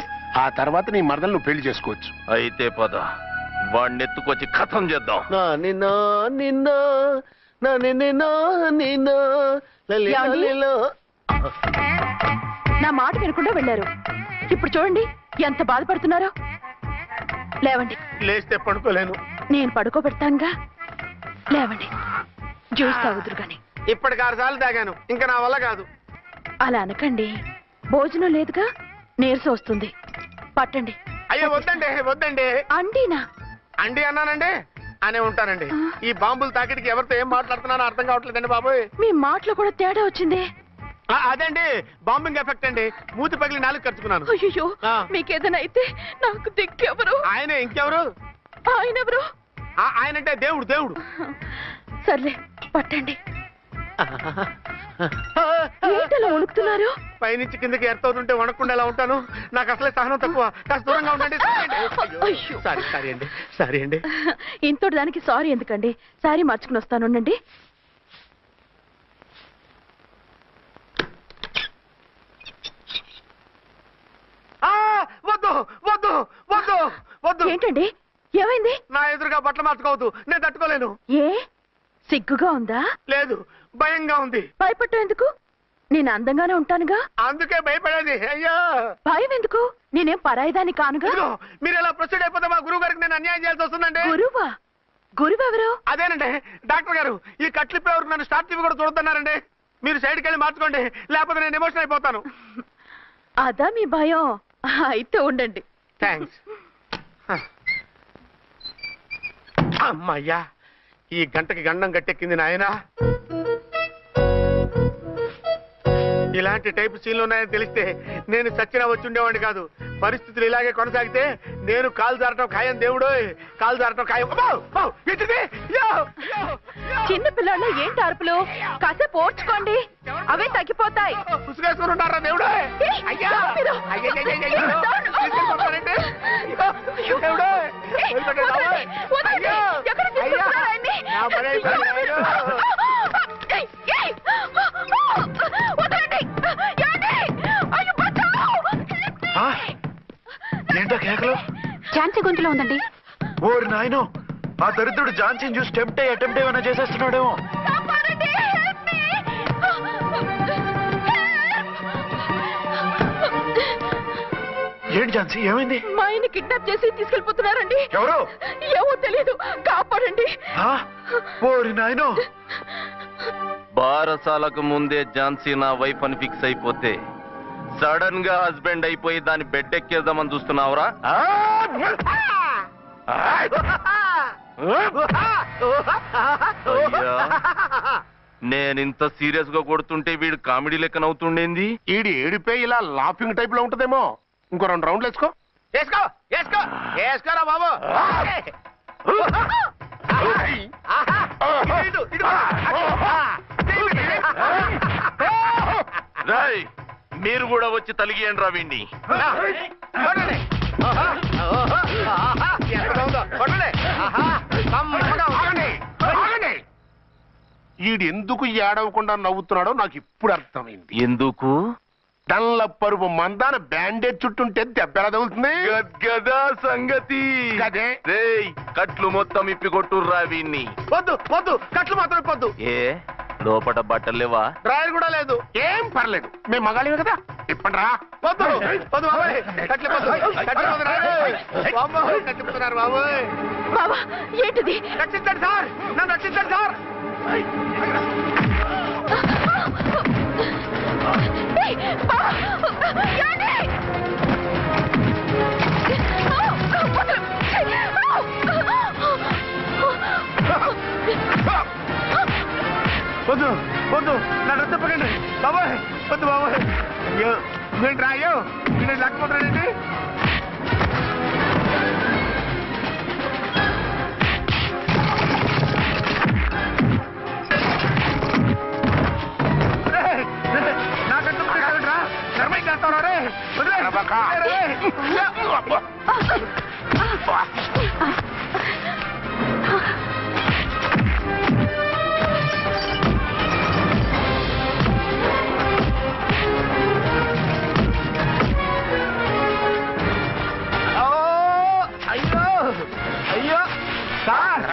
ఆ తర్వాత నీ మరదలు నువ్వు పెళ్లి చేసుకోవచ్చు. అయితే పద, వాడిని ఎత్తుకొచ్చి కథం చేద్దాం. నా మాట వినకుండా వెళ్ళారు. ఇప్పుడు చూడండి ఎంత బాధపడుతున్నారో. లేవండి. లేస్తే పడుకోలేను. నేను పడుకోబెడతానుగా. లేవండి, జ్యూస్ తాగుదురు గాని. ఇప్పటికి 6 సార్లు తాగాను, ఇంకా నా వల్ల కాదు. అలా అనకండి, భోజనం లేదుగా, నీరసం వస్తుంది. పట్టండి. అయ్యో వద్దండి, వద్దండి. అండినా? అండి అన్నానండి, అనే ఉంటానండి. ఈ బాంబులు తాకిడికి ఎవరితో ఏం మాట్లాడుతున్నానో అర్థం కావట్లేదండి బాబోయ్. మీ మాటలో కూడా తేడా వచ్చింది. అదండి బాంబింగ్ ఎఫెక్ట్ అండి. మూతి పగిలి 4 ఖర్చుకున్నాను. అయ్యో, మీకేదైనా అయితే నాకు దిక్కెవరు? ఆయనే. ఇంకెవరు? ఆయనెవరు? ఆయనంటే దేవుడు. దేవుడు. సర్లే పట్టండి. ఏంటలా వణుకుతున్నారు? పైనుంచి కిందకి ఎర్తవుతుంటే వణకుండా ఎలా ఉంటాను? నాకు అసలే సహనం తక్కువ. కాస్త దూరంగా ఉండండి. సారీ అండి. ఇంతటి దానికి సారీ ఎందుకండి? సారీ మార్చుకుని వస్తాను. ఉండండి. వద్దు వద్దు వద్దు వద్దు. ఏంటండి, ఏమైంది? నా ఎదురుగా బట్టలు మార్చుకోవద్దు, నేను తట్టుకోలేను. ఏ సిగ్గుగా ఉందా? లేదు, భయంగా ఉంది. భయపడ్డా ఎందుకు? నేను అందంగానే ఉంటానుగా. అందుకే భయపడేది. అయ్యా, భయం ఎందుకు? నేనేం పరాయిదాన్ని కానుగా. మీరు ఎలా ప్రొసీడ్ అయిపోతే మా గురువు గారికి నేను అన్యాయం చేయాల్సి వస్తుందండి. గురువా? గురువెవరు? అదేనండి డాక్టర్ గారు. ఈ కట్లిప్పే వరకు నన్ను స్టార్ట్ టీవీ కూడా చూడొద్దన్నారండి. మీరు సైడ్కి వెళ్ళి మార్చుకోండి, లేకపోతే నేను ఎమోషన్ అయిపోతాను. అదా మీ భయం? అయితే ఉండండి. థ్యాంక్స్. అమ్మయ్యా, ఈ గంటకి గండం గట్టెక్కింది నాయనా. ఇలాంటి టైప్ సీన్లు ఉన్నాయని తెలిస్తే నేను సచ్చినా వచ్చి ఉండేవాడిని కాదు. పరిస్థితులు ఇలాగే కొనసాగితే నేను కాలు జారటం ఖాయం. దేవుడు, కాలు జారటం ఖాయం. చిన్న పిల్లలు ఏంటి అరుపులు? కాసేపు ఓర్చుకోండి, అవే తగ్గిపోతాయి. పుసుగేసుకుని ఉంటారా దేవుడు? ఏంటో కేకలు? ఝాన్సీ గొంతులో ఉందండి. ఓరి నాయనో, ఆ దరిద్రుడు ఝాన్సీని చూసి అటెంప్ట్ ఏమైనా చేసేస్తున్నాడేమో. ఏంటి ఝాన్సీ ఏమైంది? మా ఆయన కిడ్నాప్ చేసి తీసుకెళ్లిపోతున్నారండి. ఎవరు? ఏమో తెలీదు, కాపాడండి. ఓరి నాయనో. బారసాలకు ముందే ఝాన్సీ నా వైఫ్ అని ఫిక్స్ అయిపోతే సడన్ గా హస్బెండ్ అయిపోయి దాన్ని బెడ్ ఎక్కేద్దామని చూస్తున్నావురా? నేనింత సీరియస్ గా కొడుతుంటే వీడు కామెడీ లెక్క నవ్వుతుండేంది? ఈడి ఏడిపే ఇలా లాఫింగ్ టైప్ లో ఉంటదేమో. ఇంకో 2 రౌండ్లు వేసుకో. వేసుకోరా బాబు. రాయ్, మీరు కూడా వచ్చి తలిగియండి రా వీణ్ణి. ఈడు ఎందుకు ఏడవకుండా నవ్వుతున్నాడో నాకు ఇప్పుడు అర్థమైంది. ఎందుకు? డల్ల పరుపు మందాన బ్యాండేజ్ చుట్టుంటే దెబ్బ ఎలా తగులుతుంది గదా సంగతి. అదే కట్లు మొత్తం ఇప్పి కొట్టుర్రా వీణ్ణి. వద్దు వద్దు, కట్లు మాత్రం పొద్దు. ఏ లోపట బట్టలు లేవా? డ్రాయర్ కూడా లేదు. ఏం పర్లేదు, మేము మగాళివే కదా. ఇప్పండి రా. వద్దు వద్దు బాబాయ్, కట్లు కట్టిపోతున్నారు బాబాయ్. బాబా ఏంటిది? రక్షించండి సార్, నన్ను రక్షించండి సార్. వద్దు వద్దు, నా రక్త పడండి బాబాయ్. వద్దు బాబాయ్. అయ్యో ఏంటి రాయో, నేను లేకపోతాడండి. నాకంటూ రా ధర్మం చేస్తావు రే. అయ్యో అయ్యో సార్,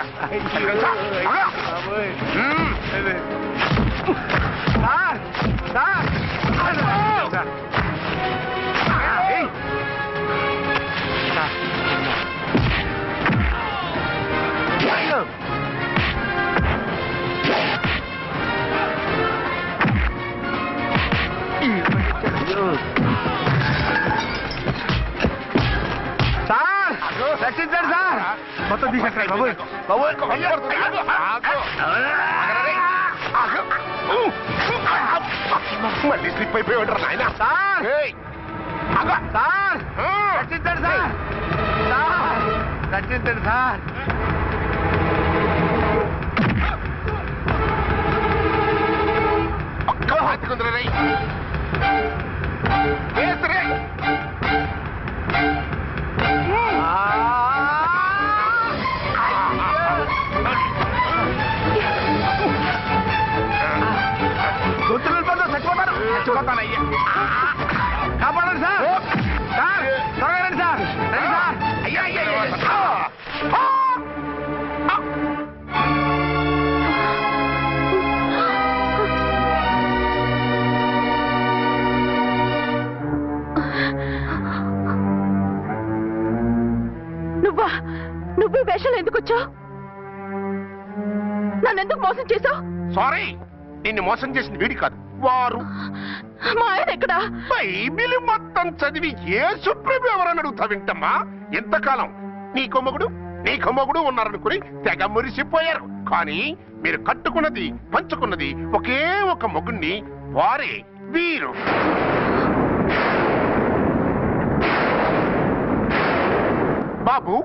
రక్షించండి సార్. మొత్తం తీసేస్తాయి బాబు. మళ్ళీ స్లిప్ అయిపోయి ఉంటారు నాయన. సార్ సార్ రక్షించండి సార్. రక్షించండి సార్. ఒక్క హాతికుందరే వేసరే. చచ్చిపోతానయ్యా. కాపాడండి సార్. సార్ త్వరగా రండి సార్. రండి సార్. అయ్యా అయ్యా నువ్వు వేషాలు ఎందుకు వచ్చావు? నన్ను ఎందుకు మోసం చేశావు? సారీ, నిన్ను మోసం చేసిన వీడి కాదు, వారు. మా ఆయన ఎక్కడా? బైబిల్ మొత్తం చదివి ఏ సుప్రీం ఎవరని అడుగుతా వింటమ్మా. ఎంతకాలం నీ కొమ్మగుడు ఉన్నారనుకుని తెగ మురిసిపోయారు. కానీ మీరు కట్టుకున్నది పంచుకున్నది ఒకే ఒక మొగుణ్ణి, వారే వీరు. బాబు,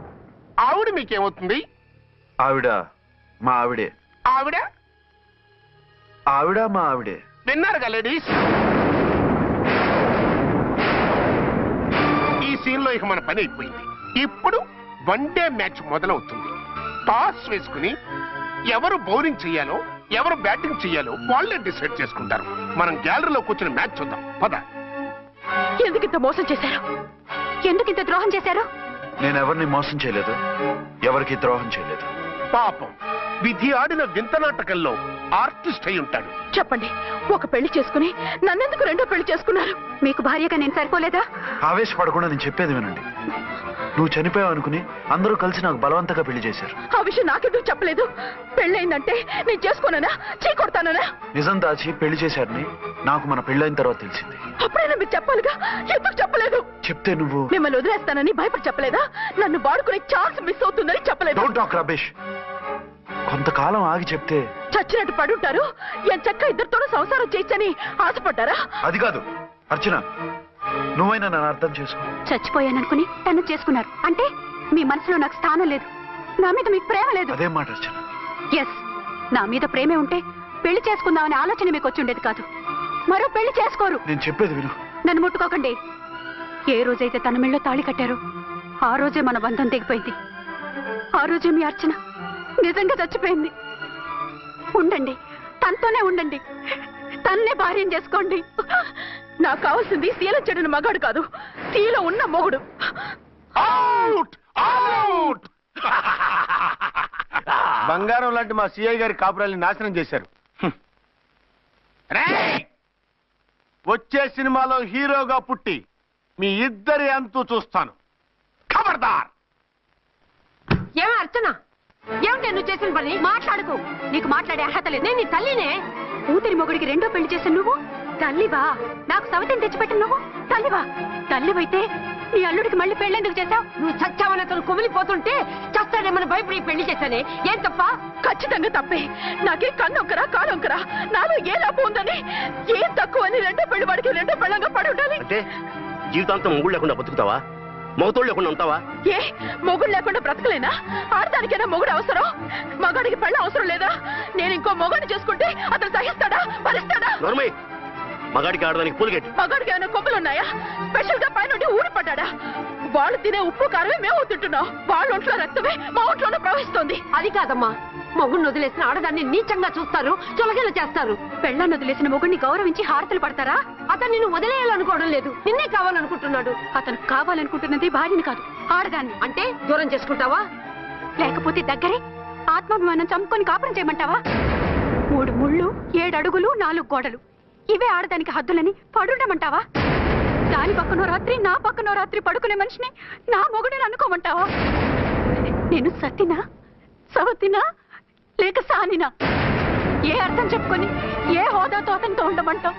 ఆవిడ మీకేమవుతుంది? ఆవిడ మా ఆవిడే. ఆవిడ ఆవిడ మా ఆవిడే. విన్నారుగా లేడీస్, ఈ సీన్ లో ఇక మన పని అయిపోయింది. ఇప్పుడు 1 డే మ్యాచ్ మొదలవుతుంది. టాస్ వేసుకుని ఎవరు బౌలింగ్ చెయ్యాలో ఎవరు బ్యాటింగ్ చెయ్యాలో వాళ్ళే డిసైడ్ చేసుకుంటారు. మనం గ్యాలరీలో కూర్చుని మ్యాచ్ చూద్దాం. పద. ఎందుకు ఇంత మోసం చేశారు? ఎందుకు ఇంత ద్రోహం చేశారు? నేను ఎవరిని మోసం చేయలేదు, ఎవరికి ద్రోహం చేయలేదు. పాపం, విధి ఆడిన వింత నాటకంలో ఆర్టిస్ట్ అయి ఉంటాడు. చెప్పండి, ఒక పెళ్లి చేసుకుని నన్నెందుకు రెండో పెళ్లి చేసుకున్నారు? మీకు భార్యగా నేను సరిపోలేదా? ఆవేశపడకుండా నేను చెప్పేది వినండి. నువ్వు చనిపోయావు అనుకుని అందరూ కలిసి నాకు బలవంతంగా పెళ్లి చేశారు. ఆ విషయం నాకెందుకు చెప్పలేదు? పెళ్ళయిందంటే నేను చేసుకోనన్నా, చీకొడతానన్నా? నిజం దాచి పెళ్లి చేశారని నాకు మన పెళ్ళైన తర్వాత తెలిసింది. అప్పుడైనా మీరు చెప్పాలిగా, ఎందుకు చెప్పలేదు? చెప్తే నువ్వు మిమ్మల్ని వదిలేస్తానని భయపడి చెప్పలేదా? నన్ను వాడుకునే ఛాన్స్ మిస్ అవుతుందని చెప్పలేదు. Don't talk Ramesh. కొంతకాలం ఆగి చెప్తే చచ్చినట్టు పడుంటారు. ఎంచక్క ఇద్దరితోనూ సంసారం చేయొచ్చని ఆశపడ్డారా? అది కాదు అర్చన, నువ్వైనా నన్ను అర్థం చేసుకో. చచ్చిపోయాననుకుని తను చేసుకున్నారు అంటే మీ మనసులో నాకు స్థానం లేదు, నా మీద మీకు ప్రేమ లేదు. అదే మాట అర్చన. ఎస్, నా మీద ప్రేమే ఉంటే పెళ్లి చేసుకుందామనే ఆలోచన మీకు వచ్చి ఉండేది కాదు. మరో పెళ్లి చేసుకోరు. నేను చెప్పేది విను. నన్ను ముట్టుకోకండి. ఏ రోజైతే తన మెళ్ళో తాళి కట్టారో ఆ రోజే మన బంధం తెగిపోయింది. ఆ రోజే మీ అర్చన నిజంగా చచ్చిపోయింది. ఉండండి, తనతోనే ఉండండి, తన్నే భార్యం చేసుకోండి. నాకు కావాల్సింది శీల చెడిన మగాడు కాదు, శీల ఉన్న మొగుడు. బంగారం లాంటి మా సిఐ గారి కాపురాల్ని నాశనం చేశారు. వచ్చే సినిమాలో హీరోగా పుట్టి మీ ఇద్దరి అంతు చూస్తాను. ఖబర్దార్. ఏమో అర్చన, ఏమిటి నువ్వు చేసిన పని? మాట్లాడుకో, నీకు మాట్లాడే అర్హత లేదు. నేను నీ తల్లినే. కూతురి మొగుడికి రెండో పెళ్లి చేశాను నువ్వు. తల్లివా? నాకు సవతిని తెచ్చిపెట్టిన నువ్వు తల్లివా? తల్లివైతే నీ అల్లుడికి మళ్ళీ పెళ్ళెందుకు చేశావు? నువ్వు చచ్చావని అతను కుమిలిపోతుంటే చస్తాడేమని భయపడి పెళ్లి చేశానే. ఏం తప్ప? ఖచ్చితంగా తప్పే. నాకే కన్నొక్కరా కానొక్కరా, నాలో ఏ లాభం ఉందని, ఏం తక్కువ అని రెండో పెళ్లి వాడికి రెండో పెళ్ళంగా పడి ఉండాలి. అంటే జీవితాంతం మొగుడు లేకుండా బతుకుతావా? మొగతోడు లేకుండా ఉంటావా? ఏ మొగుడు లేకుండా బ్రతకలేనా? ఆడదానికైనా మొగుడు అవసరం, మగాడికి పెళ్ళ అవసరం లేదా? నేను ఇంకో మొగాడిని చేసుకుంటే అతను సహిస్తాడా, భరిస్తాడా? నోర్మై, మగాడికి ఆడడానికి పూలిగెట్టి. మగాడికి ఏమైనా కొమ్ములున్నాయా? స్పెషల్ గా పైనుండి ఊరి పడ్డాడా? వాళ్ళు తినే ఉప్పు కారమే మేము తింటున్నాం. వాళ్ళ ఒంట్లో రక్తమే మా ఒంట్లోనే ప్రవహిస్తోంది. అది కాదమ్మా, మొగుడిని వదిలేసిన ఆడదాన్ని నీచంగా చూస్తారు, చులకన చేస్తారు. పెళ్ళాన్ని వదిలేసిన మొగుడిని గౌరవించి హారతలు పడతారా? అతను నిన్ను వదిలేయాలనుకోవడం లేదు, నిన్నే కావాలనుకుంటున్నాడు. అతను కావాలనుకుంటున్నది భార్యని కాదు, ఆడదాన్ని. అంటే దూరం చేసుకుంటావా? లేకపోతే దగ్గరే ఆత్మాభిమానం చంపుకొని కాపురం చేయమంటావా? 3 ముళ్ళు, 7 అడుగులు, 4 గోడలు, ఇవే ఆడదానికి హద్దులని పడుండమంటావా? దాని పక్కనో రాత్రి నా పక్కనో రాత్రి పడుకునే మనిషిని నా మొగుడిని అనుకోమంటావా? నేను సతినా, సవతినా, లేక సానినా? ఏ అర్థం చెప్పుకొని ఏ హోదాతో అతనితో ఉండమంటావు?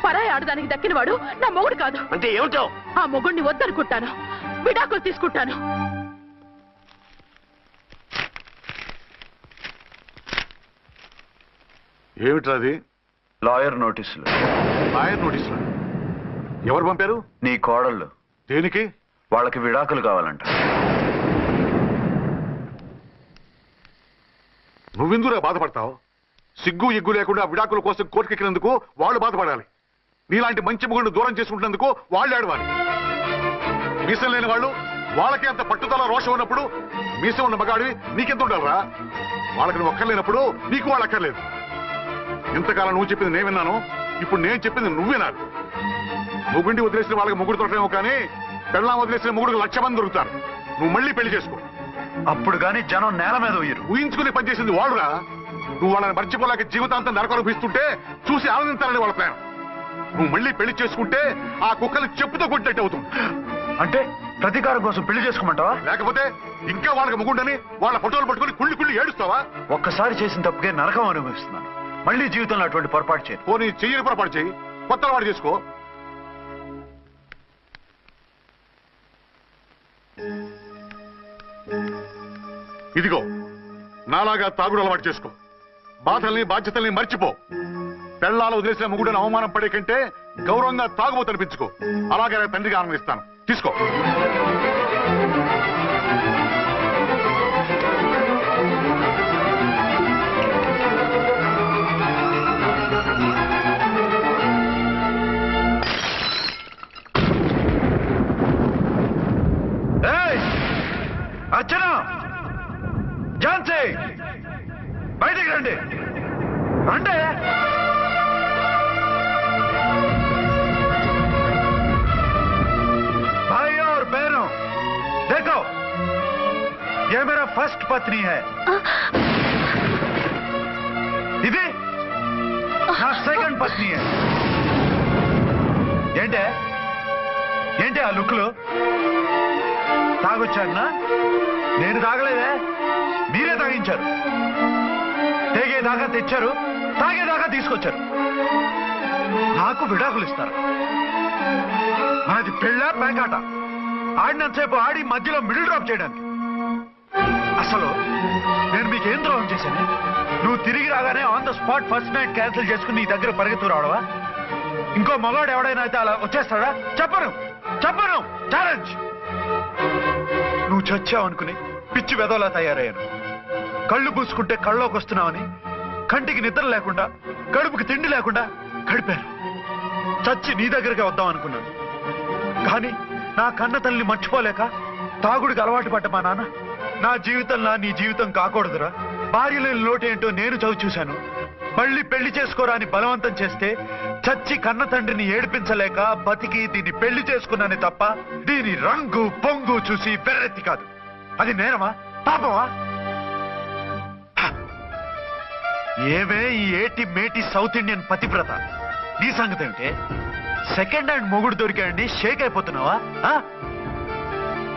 పరాయి ఆడదానికి దక్కినవాడు నా మొగుడు కాదు. అంటే ఏమిటావు? ఆ మొగుడిని వద్దనుకుంటాను, విడాకులు తీసుకుంటాను. ఏమిట్రాది? లాయర్ నోటీసులు. లాయర్ నోటీసులు ఎవరు పంపారు? నీ కోడళ్ళు. దేనికి? వాళ్ళకి విడాకులు కావాలంట. నువ్వెందుకురా బాధపడతావు? సిగ్గు ఎగ్గు లేకుండా విడాకుల కోసం కోర్టుకెక్కినందుకు వాళ్ళు బాధపడాలి. నీలాంటి మంచి మొగుడిని దూరం చేసుకుంటున్నందుకు వాళ్ళు ఏడవాలి. మీసం లేని వాళ్ళు, వాళ్ళకి అంత పట్టుదల రోషం ఉన్నప్పుడు మీసం ఉన్న మగాడివి నీకెంత ఉండాలరా? వాళ్ళకి నువ్వు అక్కర్లేనప్పుడు నీకు వాళ్ళు అక్కర్లేదు. ఇంతకాలం నువ్వు చెప్పింది నేను విన్నాను, ఇప్పుడు నేను చెప్పింది నువ్వు వినాలి. మొగుండి వదిలేసిన వాళ్ళకి మొగుడు దొరకలేమో కానీ పెళ్ళాం వదిలేసిన మొగుడికి 1,00,000 మంది దొరుకుతారు. నువ్వు మళ్ళీ పెళ్లి చేసుకో. అప్పుడు గాని జనం నేల మీద ఉయ్యరు. ఊహించుకుని పనిచేసింది వాళ్ళురా. నువ్వు వాళ్ళని మర్చిపోలేక జీవితాంతం నరకనుభవిస్తుంటే చూసి ఆనందించాలని వాళ్ళ ప్లాన్. నువ్వు మళ్ళీ పెళ్లి చేసుకుంటే ఆ కుక్కలు చెప్పుతో కొట్టినట్టు అవుతుంది. అంటే ప్రతీకారం కోసం పెళ్లి చేసుకోమంటావా? లేకపోతే ఇంకా వాళ్ళకి మొగుండని వాళ్ళ ఫోటోలు పట్టుకుని కుళ్ళి కుళ్ళి ఏడుస్తావా? ఒక్కసారి చేసిన తప్పుకే నరకం అనుభవిస్తున్నాను. మళ్ళీ జీవితంలో అటువంటి పొరపాటు చేయను. పోనీ చెయ్యని పొరపాటు చేయి, కొత్త వాడు చేసుకో. ఇదిగో నాలాగా తాగుడు అలవాటు చేసుకో. బాధల్ని బాధ్యతల్ని మర్చిపో. పెళ్ళాలు వదిలేసిన మొగుడని అవమానం పడే కంటే గౌరవంగా తాగుబోతు అనిపించుకో. అలాగే తండ్రిగా ఆనందిస్తాను. తీసుకో. అర్చన, ఝాన్సీ, బయటికి రండి. రండి. भाई और बहनों, देखो, ये मेरा फर्स्ट पत्नी है. నా సెకండ్ పత్ని. ఏంటే ఏంటి ఆ లుక్లు? తాగొచ్చానా? నేను తాగలేదే, మీరే తాగించారు. తేగేదాకా తెచ్చారు, తాగేదాకా తీసుకొచ్చారు. నాకు విడాకులు ఇస్తారు. అది పెళ్ళ పేకాట. ఆడినంతసేపు ఆడి మధ్యలో మిడిల్ డ్రాప్ చేయడానికి. అసలు నేను మీకేం ద్రోహం చేశాను? నువ్వు తిరిగి రాగానే on the spot first night cancel చేసుకుని నీ దగ్గర పరిగెత్తు రావడవా? ఇంకో మగాడు ఎవడైనా అయితే అలా వచ్చేస్తాడా? చెప్పను చెప్పను, ఛాలెంజ్. నువ్వు చచ్చావు అనుకుని పిచ్చి వెదవలా తయారయ్యాను. కళ్ళు పూసుకుంటే కళ్ళలోకి వస్తున్నావని కంటికి నిద్ర లేకుండా కడుపుకి తిండి లేకుండా గడిపాను. చచ్చి నీ దగ్గరికి వద్దాం అనుకున్నాను. కానీ నా కన్న తల్లిని మర్చిపోలేక తాగుడికి అలవాటు పడ్డ మా నాన్న నా జీవితంలో నీ జీవితం కాకూడదురా, భార్య లేని లోటేంటో నేను చవి చూశాను, మళ్ళీ పెళ్లి చేసుకోరా అని బలవంతం చేస్తే చచ్చి కన్న తండ్రిని ఏడిపించలేక బతికి దీన్ని పెళ్లి చేసుకున్నానే తప్ప దీని రంగు పొంగు చూసి వెర్రెత్తి కాదు. అది నేరమా పాపమా? ఏవే ఈ ఏటి మేటి సౌత్ ఇండియన్ పతివ్రత, నీ సంగతి ఏమిటే? సెకండ్ హ్యాండ్ మొగుడు దొరికాయండి షేక్ అయిపోతున్నావా?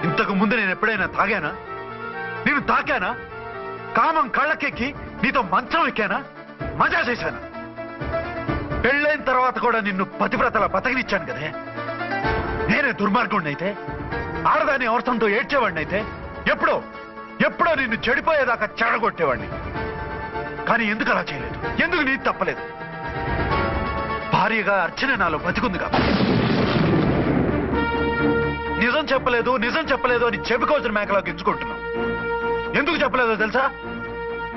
ఇంతకు ముందు నేను ఎప్పుడైనా తాగానా? నేను తాకానా? కామం కళ్ళకెక్కి నీతో మంచం ఎక్కానా? మజా చేశానా? పెళ్ళైన తర్వాత కూడా నిన్ను పతివ్రతలా బతకనిచ్చాను కదే. నేనే దుర్మార్గుడిని అయితే, ఆడదాన్ని అవసరంతో ఏడ్చేవాడిని అయితే, ఎప్పుడో ఎప్పుడో నిన్ను చెడిపోయేదాకా చెడగొట్టేవాడిని. కానీ ఎందుకు అలా చేయలేదు? ఎందుకు నీది తప్పలేదు? భార్యగా అర్చన నాలో బతికుంది కాబట్టి. నిజం చెప్పలేదు నిజం చెప్పలేదు అని చెప్పుకోవచ్చిన మేకలా గించుకుంటున్నావు. ఎందుకు చెప్పలేదో తెలుసా?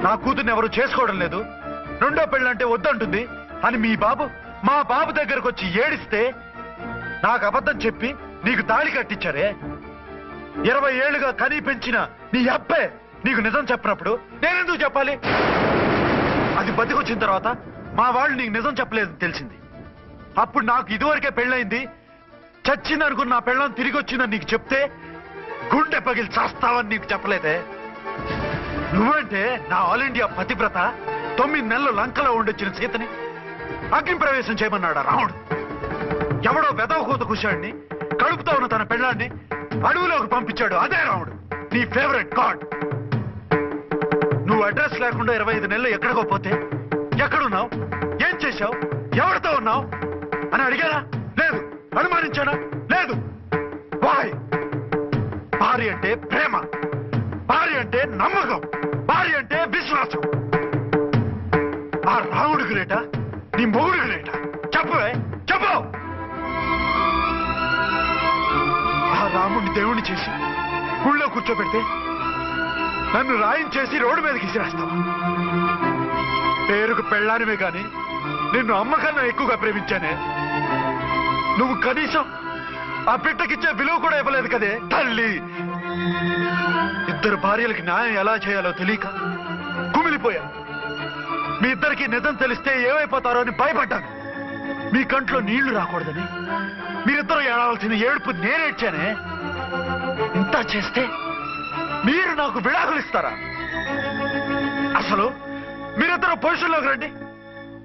నా కూతుర్ని ఎవరు చేసుకోవడం లేదు, రెండో పెళ్ళంటే వద్దంటుంది అని మా బాబు దగ్గరకు వచ్చి ఏడిస్తే నాకు అబద్ధం చెప్పి నీకు తాళి కట్టించారే. 20 ఏళ్లుగా కనీ పెంచిన నీ అబ్బే నీకు నిజం చెప్పినప్పుడు నేనెందుకు చెప్పాలి? అది బతికొచ్చిన తర్వాత మా వాళ్ళు నీకు నిజం చెప్పలేదని తెలిసింది. అప్పుడు నాకు ఇదివరకే పెళ్ళయింది, చచ్చిందనుకున్న నా పెళ్ళం తిరిగి వచ్చిందని నీకు చెప్తే గుండె పగిలి చేస్తావని నీకు చెప్పలేదే. నువ్వంటే నా ఆల్ ఇండియా పతివ్రత 9 నెలలు లంకలో ఉండొచ్చిన సీతని అగ్ని ప్రవేశం చేయమన్నాడా రాముడు? ఎవడో వెదవ కూత కుషాడిని కడుపుతో ఉన్న తన పెళ్ళాన్ని అడవిలోకి పంపించాడు అదే రాముడు, నీ ఫేవరెట్ గాడ్. నువ్వు అడ్రస్ లేకుండా 25 నెలలు ఎక్కడికో పోతే ఎక్కడున్నావు, ఏం చేశావు, ఎవరితో ఉన్నావు అని అడిగానా? లేదు. అనుమానించానా? లేదు. వాయ్? భార్య అంటే ప్రేమ, భార్య అంటే నమ్మకం, భార్య అంటే విశ్వాసం. ఆ రాముడికి లేట, నీ మొగుడికి లేట? చెప్పవే, చెప్పు. ఆ రాముడిని దేవుణ్ణి చేసి గుళ్ళో కూర్చోబెడితే నన్ను రాయించేసి రోడ్డు మీదకి ఇసిరేస్తావా? పేరుకు పెళ్ళానివే కాని నిన్ను అమ్మకన్నా ఎక్కువగా ప్రేమించానే. నువ్వు కనీసం ఆ బిడ్డకిచ్చే విలువ కూడా ఇవ్వలేదు కదే తల్లి. 2 భార్యలకి న్యాయం ఎలా చేయాలో తెలియక కుమిలిపోయా. మీ ఇద్దరికి నిజం తెలిస్తే ఏమైపోతారో అని భయపడ్డాను. మీ కంట్లో నీళ్లు రాకూడదని మీరిద్దరూ ఏడవలసిన ఏడుపు నేనేడ్చానే. ఇంత చేస్తే మీరు నాకు విడాకులు ఇస్తారా? అసలు మీరిద్దరూ పొజిషన్లోకి రండి,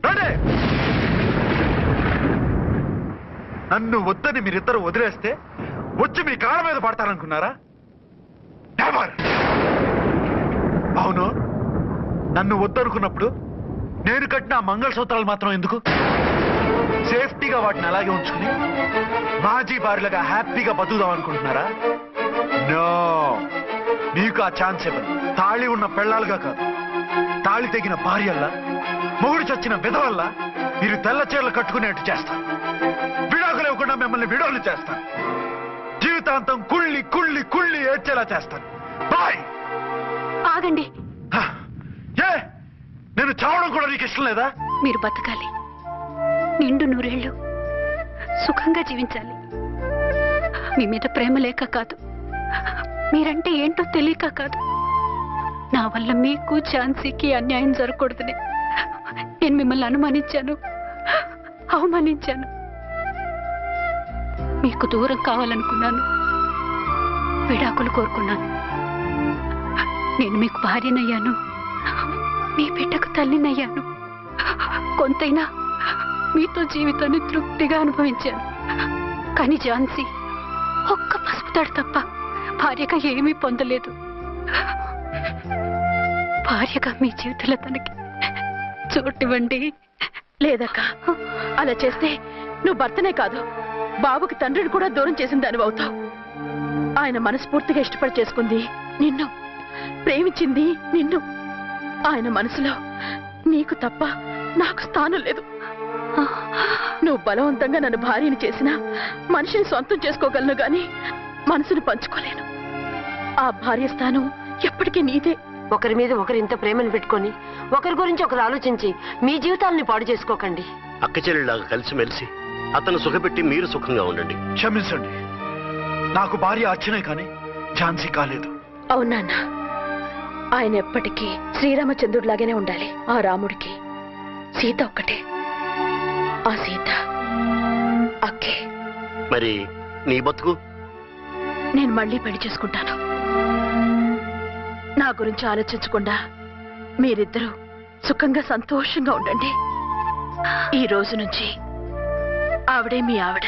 రండి. నన్ను వద్దని మీరిద్దరూ వదిలేస్తే వచ్చి మీ కాళ్ళ మీద పడతారనుకున్నారా? నెవర్. అవును, నన్ను వద్దనుకున్నప్పుడు నేను కట్టిన మంగళసూత్రాలు మాత్రం ఎందుకు? సేఫ్టీగా వాటిని అలాగే ఉంచుకుని మాజీ భార్యలుగా హ్యాపీగా బతుకుదాం అనుకుంటున్నారా? నో, మీకు ఆ ఛాన్స్ ఇవ్వను. తాళి ఉన్న పెళ్ళాలుగా కాదు, తాళి తెగిన భార్యల్లా, మొగుడు చచ్చిన విధవల్లా మీరు తెల్ల చీరలు కట్టుకునేట్టు చేస్తాను. విడాకులు ఇవ్వకుండా మిమ్మల్ని విడోలు చేస్తాను. జీవితాంతం కుళ్ళి కుళ్ళి కుళ్ళి ఏడ్చేలా చేస్తాను. బాయ్. ఆగండి. ఏ, నేను చావడం కూడా నీకు ఇష్టం లేదా? మీరు బతకాలి, నిండు 100 ఏళ్ళు సుఖంగా జీవించాలి. మీ మీద ప్రేమ లేక కాదు, మీరంటే ఏంటో తెలియక కాదు. నా వల్ల మీకు ఝాన్సీకి అన్యాయం జరగకూడదని నేను మిమ్మల్ని అనుమానించాను, అవమానించాను. మీకు దూరం కావాలనుకున్నాను, విడాకులు కోరుకున్నాను. నేను మీకు భార్యనయ్యాను, మీ బిడ్డకు తల్లినయ్యాను. కొంతైనా మీతో జీవితాన్ని తృప్తిగా అనుభవించాను. కానీ ఝాన్సీ ఒక్క పసుపుతాడు తప్ప భార్యగా ఏమీ పొందలేదు. భార్యగా మీ జీవితంలో తనకి చోటివ్వండి. లేదక్క, అలా చేస్తే నువ్వు భర్తనే కాదు బాబుకి తండ్రిని కూడా దూరం చేసిన దానివి అవుతావు. ఆయన మనస్ఫూర్తిగా ఇష్టపడి చేసుకుంది నిన్ను, ప్రేమించింది నిన్ను. ఆయన మనసులో నీకు తప్ప నాకు స్థానం లేదు. నువ్వు బలవంతంగా నన్ను భార్యని చేసినా మనిషిని సొంతం చేసుకోగలను గాని మనసుని పంచుకోలేను. ఆ భార్య స్థానం ఎప్పటికీ నీదే. ఒకరి మీద ఒకరు ఇంత ప్రేమను పెట్టుకొని ఒకరి గురించి ఒకరు ఆలోచించి మీ జీవితాలని పాడు చేసుకోకండి. అక్క చెల్లెళ్ళలాగా కలిసిమెలిసి అతను సుఖపెట్టి మీరు సుఖంగా ఉండండి. క్షమించండి, నాకు భార్య అర్చనే కానీ ఝాన్సీ కాలేదు. అవునా? ఆయన ఎప్పటికీ శ్రీరామచంద్రుడిలాగానే ఉండాలి. ఆ రాముడికి సీత ఒక్కటే. ఆ సీత అక్కే. మరి నీ బతుకు? నేను మళ్ళీ పెళ్లి చేసుకుంటాను. నా గురించి ఆలోచించకుండా మీరిద్దరూ సుఖంగా సంతోషంగా ఉండండి. ఈ రోజు నుంచి ఆవిడే మీ ఆవిడ.